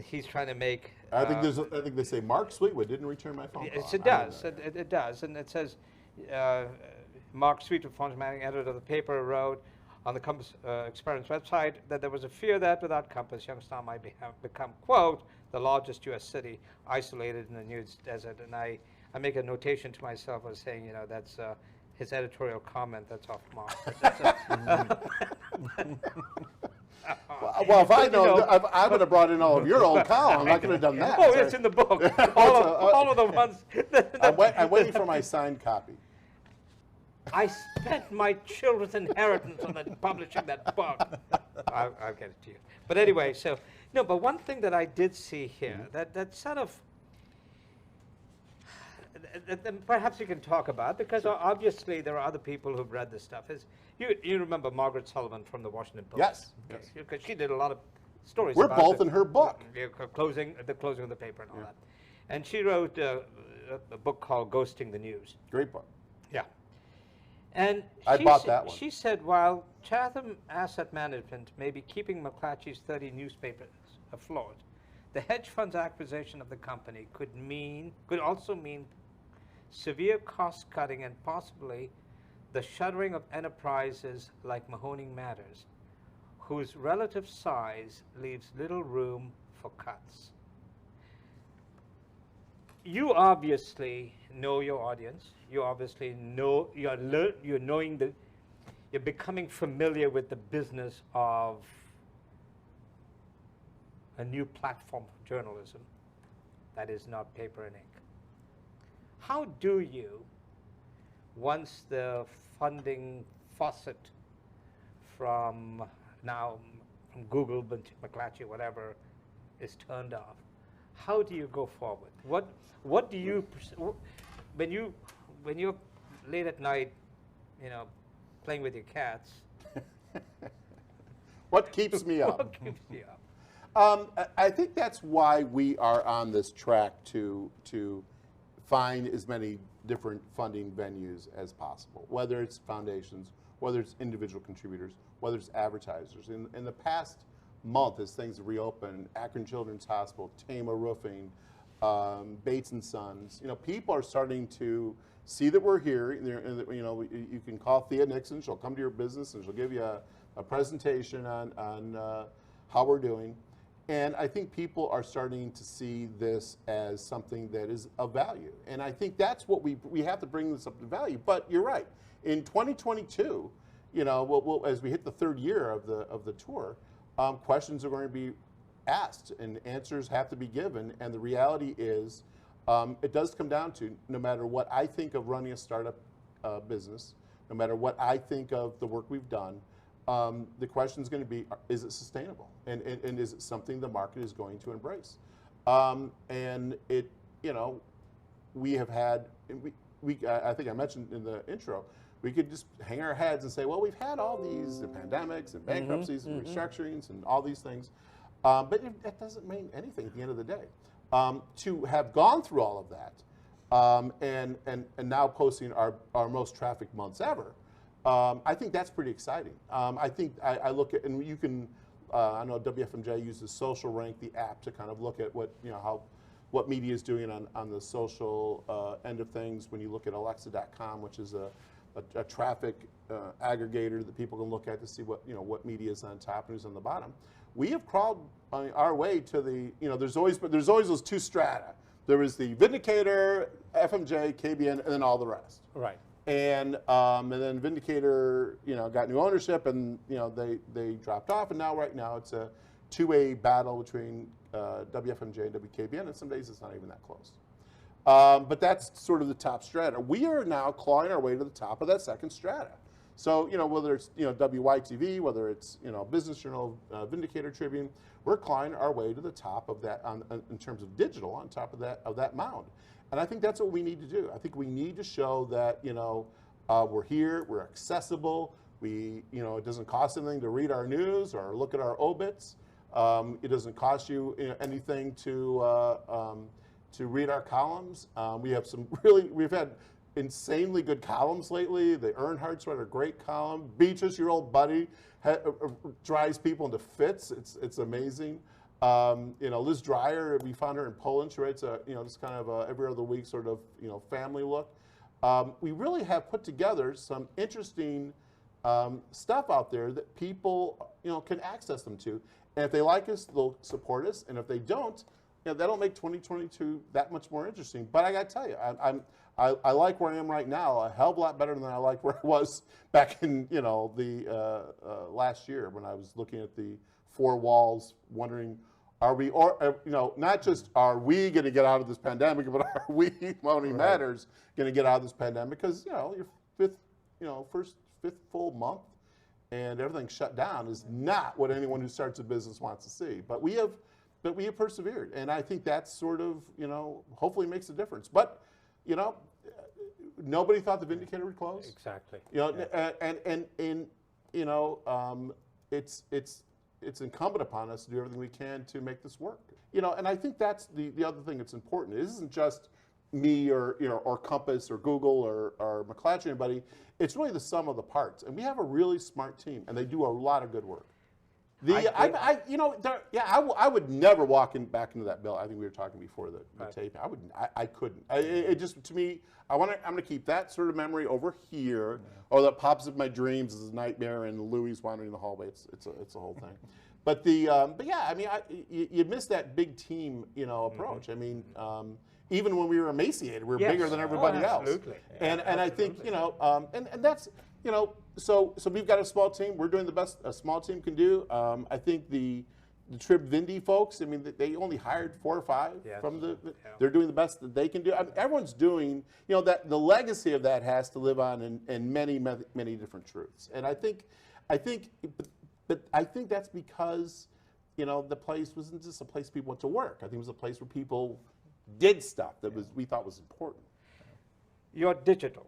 he's trying to make. I think they say Mark Sweetwood didn't return my phone call. Yes, it does. It does, and it says Mark Sweetwood, managing editor of the paper, wrote on the Compass Experiment's website that there was a fear that without Compass, Youngstown might become, quote, the largest U.S. city isolated in the news desert. And I make a notation to myself of saying, that's his editorial comment. That's off Mark. Well, if I know, I would have brought in all of your old column. I'm not going to have done that. Oh, it's in the book. all of the ones. I'm waiting for my signed copy. I spent my children's inheritance on publishing that book. I'll get it to you. But anyway, but one thing that I did see here, that sort of, that perhaps you can talk about, because obviously there are other people who've read this stuff. You remember Margaret Sullivan from the Washington Post? Yes. Because she did a lot of stories We're about both in her book. the closing of the paper and all that. And she wrote a book called Ghosting the News. Great book. Yeah. And I bought that one. She said, while Chatham Asset Management may be keeping McClatchy's 30 newspapers afloat, the hedge fund's acquisition of the company could also mean severe cost cutting and possibly the shuttering of enterprises like Mahoning Matters, whose relative size leaves little room for cuts. You obviously know your audience. You obviously know you're becoming familiar with the business of a new platform for journalism that is not paper and ink. How do you, once the funding faucet from Google, McClatchy, whatever, is turned off, how do you go forward? What do you, when you're late at night, playing with your cats? What keeps me up? What keeps you up? I think that's why we are on this track to find as many different funding venues as possible, whether it's foundations, whether it's individual contributors, whether it's advertisers. In the past month, as things reopen, Akron Children's Hospital, Tama Roofing, Bates and Sons, people are starting to see that we're here. You can call Thea Nixon; she'll come to your business and she'll give you a presentation on how we're doing. And I think people are starting to see this as something that is of value. And I think that's what we have to bring this up to value. But you're right. In 2022, as we hit the third year of the tour, questions are going to be asked and answers have to be given. And the reality is, it does come down to, no matter what I think of running a startup business, no matter what I think of the work we've done, the question is going to be, is it sustainable? And is it something the market is going to embrace? And it, you know, we have had, I think I mentioned in the intro, we could just hang our heads and say, well, we've had all these pandemics and bankruptcies and restructurings and all these things, but it doesn't mean anything at the end of the day. To have gone through all of that and now posting our most trafficked months ever, I think that's pretty exciting. I think I look at, and you can, I know WFMJ uses Social Rank, the app, to kind of look at what, you know, what media is doing on the social end of things. When you look at Alexa.com, which is a traffic aggregator that people can look at to see what, you know, what media is on top and who's on the bottom. We have crawled our way to the, you know, there's always those two strata. There was the Vindicator, FMJ, KBN, and then all the rest. Right. And then Vindicator, you know, got new ownership, and you know they dropped off, and now right now it's a two-way battle between WFMJ and WKBN, and some days it's not even that close. But that's sort of the top strata. We are now clawing our way to the top of that second strata. So, you know, whether it's, you know, WYTV, whether it's, you know, Business Journal, Vindicator Tribune, we're clawing our way to the top of that in terms of digital, on top of that mound. And I think that's what we need to do. I think we need to show that, you know, we're here, we're accessible, you know, it doesn't cost anything to read our news or look at our obits. It doesn't cost you know, anything to read our columns. We have we've had insanely good columns lately. The Earnhardt's wrote a great column. Beatrice, your old buddy, drives people into fits. It's amazing. You know, Liz Dreyer, we found her in Poland. She writes you know, just kind of every other week sort of, you know, family look. We really have put together some interesting stuff out there that people, you know, can access them to. And if they like us, they'll support us. And if they don't, you know, that'll make 2022 that much more interesting. But I got to tell you, I like where I am right now a hell of a lot better than I like where I was back in, you know, the last year when I was looking at the four walls, wondering, are we, or you know, not just are we going to get out of this pandemic, but are we, Mahoning Matters, going to get out of this pandemic? Because, you know, your fifth full month and everything shut down is not what anyone who starts a business wants to see. But we have persevered, and I think that sort of, you know, hopefully makes a difference. But, you know, nobody thought the Vindicator would close. Exactly. You know, yeah. and you know, it's incumbent upon us to do everything we can to make this work. You know, and I think that's the other thing that's important. It isn't just me or, you know, or Compass or Google or McClatchy or anybody. It's really the sum of the parts. And we have a really smart team, and they do a lot of good work. You know, I would never walk back into that building. I think we were talking before the tape. I couldn't. It just, to me, I'm gonna keep that sort of memory over here, or that pops up in my dreams as a nightmare and Louis wandering the hallway. It's a whole thing. But yeah, I mean, you miss that big team, you know, approach. I mean, even when we were emaciated, we were bigger than everybody else. Absolutely. And I think, you know, and that's, you know, so we've got a small team. We're doing the best a small team can do. I think the Trib Vindy folks, I mean, they only hired 4 or 5 from they're doing the best that they can do. I mean, everyone's doing, you know, that the legacy of that has to live on in many different truths. And I think that's because, you know, the place wasn't just a place people went to work. I think it was a place where people did stuff that we thought was important. You're digital.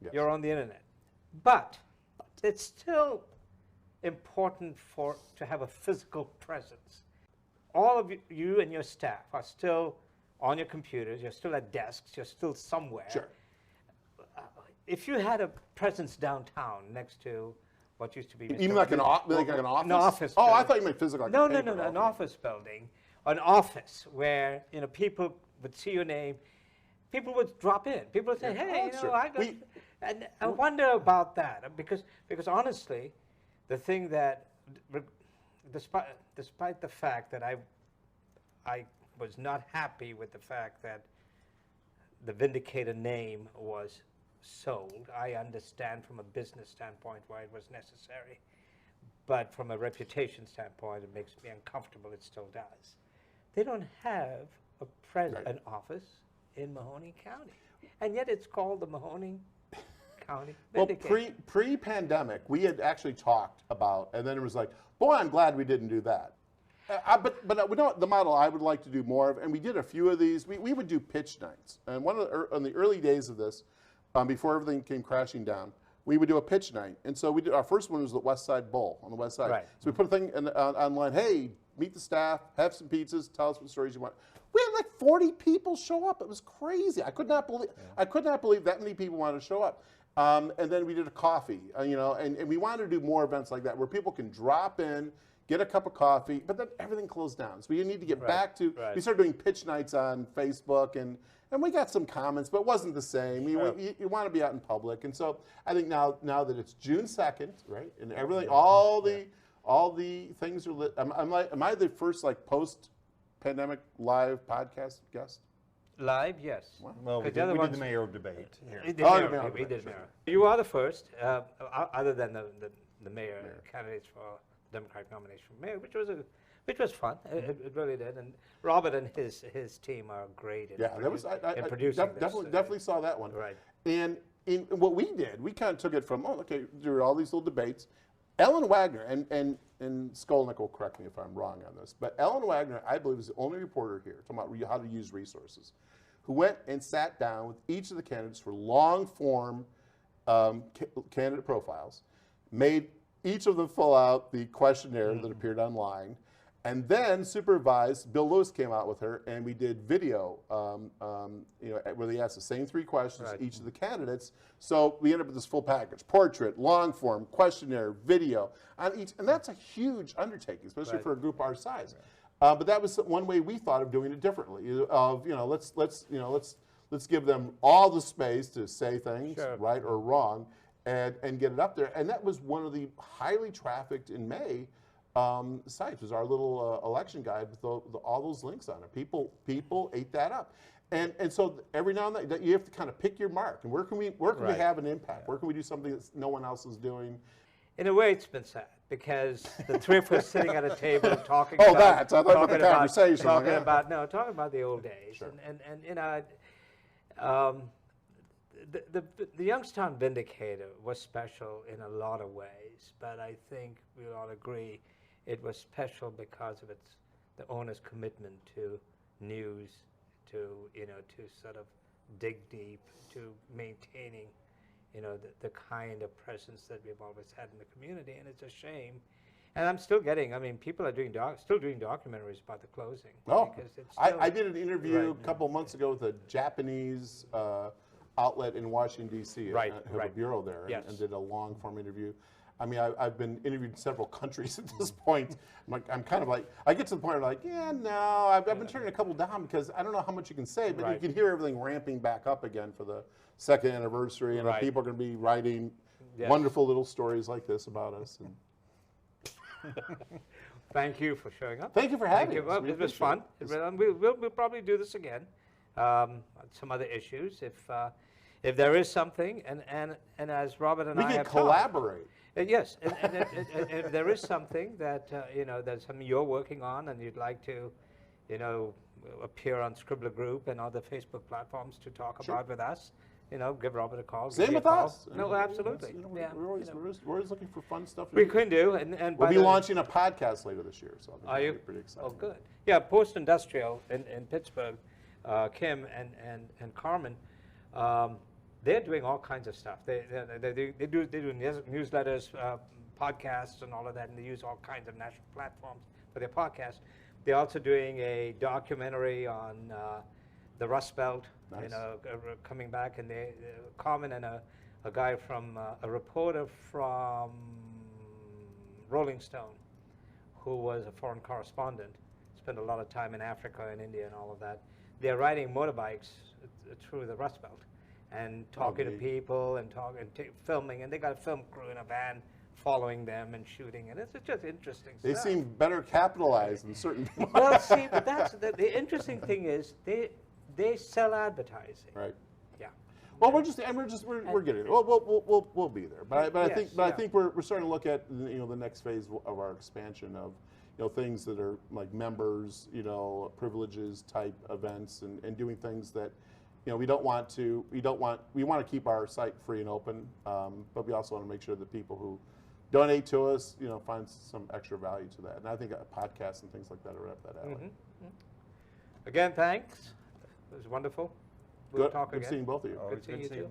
Yes. You're on the internet. But it's still important to have a physical presence. All of you and your staff are still on your computers, you're still at desks, you're still somewhere. Sure. If you had a presence downtown next to what used to be... Even like an office? An office building. Oh, I thought you meant physical. Like no, an office building, an office where, you know, people would see your name, people would drop in. People would say, hey, you know, I got... And I wonder about that, because honestly, the thing that, despite the fact that I was not happy with the fact that the Vindicator name was sold, I understand from a business standpoint why it was necessary. but from a reputation standpoint, it makes me uncomfortable. It still does. They don't have an office in Mahoning County, and yet it's called the Mahoning County Well, Vindicator. pre-pandemic, we had actually talked about, and then it was like, boy, I'm glad we didn't do that. But we don't. The model I would like to do more of, and we did a few of these. We would do pitch nights, and on the early days of this, before everything came crashing down, we would do a pitch night. And so we did. Our first one was the West Side Bowl on the West Side. Right. So we put a thing online. Hey, meet the staff, have some pizzas, tell us what stories you want. We had like 40 people show up. It was crazy. I could not believe that many people wanted to show up. And then we did a coffee, and we wanted to do more events like that where people can drop in, get a cup of coffee, but then everything closed down. So we need to get back to, we started doing pitch nights on Facebook, and we got some comments, but it wasn't the same. Sure. You want to be out in public. And so I think now that it's June 2nd, right, and everything, all the things are lit. Am I the first post-pandemic live podcast guest? Live, yes. Well, we The other did ones- the mayor debate here. We did Oh, mayor, the mayor we did debate, mayor. You are the first, other than the mayor candidates for Democratic nomination for mayor, which was fun. It really did. And Robert and his team are great in, in producing this. Definitely saw that one. Right. And in what we did, we kind of took it from, there were all these little debates. Ellen Wagner, and Skolnick will correct me if I'm wrong on this, but Ellen Wagner, I believe, is the only reporter here talking about how to use resources, who went and sat down with each of the candidates for long-form candidate profiles, made each of them fill out the questionnaire that appeared online, and then supervised. Bill Lewis came out with her, and we did video, where they asked the same 3 questions to each of the candidates. So we ended up with this full package: portrait, long form, questionnaire, video on each, and that's a huge undertaking, especially for a group our size. But that was one way we thought of doing it differently. Of let's give them all the space to say things right or wrong, and get it up there. And that was one of the highly trafficked in May sites, was our little election guide with all those links on it. People ate that up. And so every now and then you have to kind of pick your mark. And where can we have an impact? Where can we do something that no one else is doing? In a way, it's been sad because the 3 of us sitting at a table talking Oh, about I thought about the conversation. talking about the old days. Sure. The Youngstown Vindicator was special in a lot of ways, but I think we all agree it was special because of the owner's commitment to news, to sort of dig deep, to maintaining the kind of presence that we've always had in the community. And it's a shame. And I'm still getting, people are still doing documentaries about the closing. Oh, because it's I did an interview a couple months ago with a Japanese outlet in Washington, D.C. Right, have a bureau there, and did a long-form interview. I've been interviewed in several countries at this point. I'm kind of like, I get to the point where I've been turning a couple down because I don't know how much you can say, but you can hear everything ramping back up again for the 2nd anniversary, and people are going to be writing wonderful little stories like this about us. And Thank you for showing up. thank you for having us. Well, it was fun. We'll probably do this again. Some other issues if there is something, and as Robert and We I can have collaborate. yes, and if there is something that that's something you're working on, and you'd like to, appear on Scribbler Group and other Facebook platforms to talk about with us, give Robert a call. Same with us. No, absolutely. We're always looking for fun stuff. We can do, and We'll be launching a podcast later this year, so Are you? pretty excited. Oh, good. Yeah, Post Industrial in Pittsburgh, Kim and Carmen, they're doing all kinds of stuff. They do newsletters, podcasts, and all of that, and they use all kinds of national platforms for their podcasts. They're also doing a documentary on the Rust Belt, Nice. coming back, and Carmen and a guy from a reporter from Rolling Stone, who was a foreign correspondent, spent a lot of time in Africa and India and all of that. They're riding motorbikes through the Rust Belt and talking to people and filming, and they got a film crew in a van following them and shooting, and it's just interesting They stuff. seem better capitalized than certain people. Well, see, but that's the interesting thing is they sell advertising. Right. Yeah. Well, we're getting there. We'll be there. But I think we're starting to look at the next phase of our expansion of things that are like members, privileges type events and doing things that we want to keep our site free and open, but we also want to make sure that people who donate to us, find some extra value to that. And I think podcasts and things like that are up that alley. Again, thanks. It was wonderful. We'll talk again. Good seeing both of you. Good seeing you too.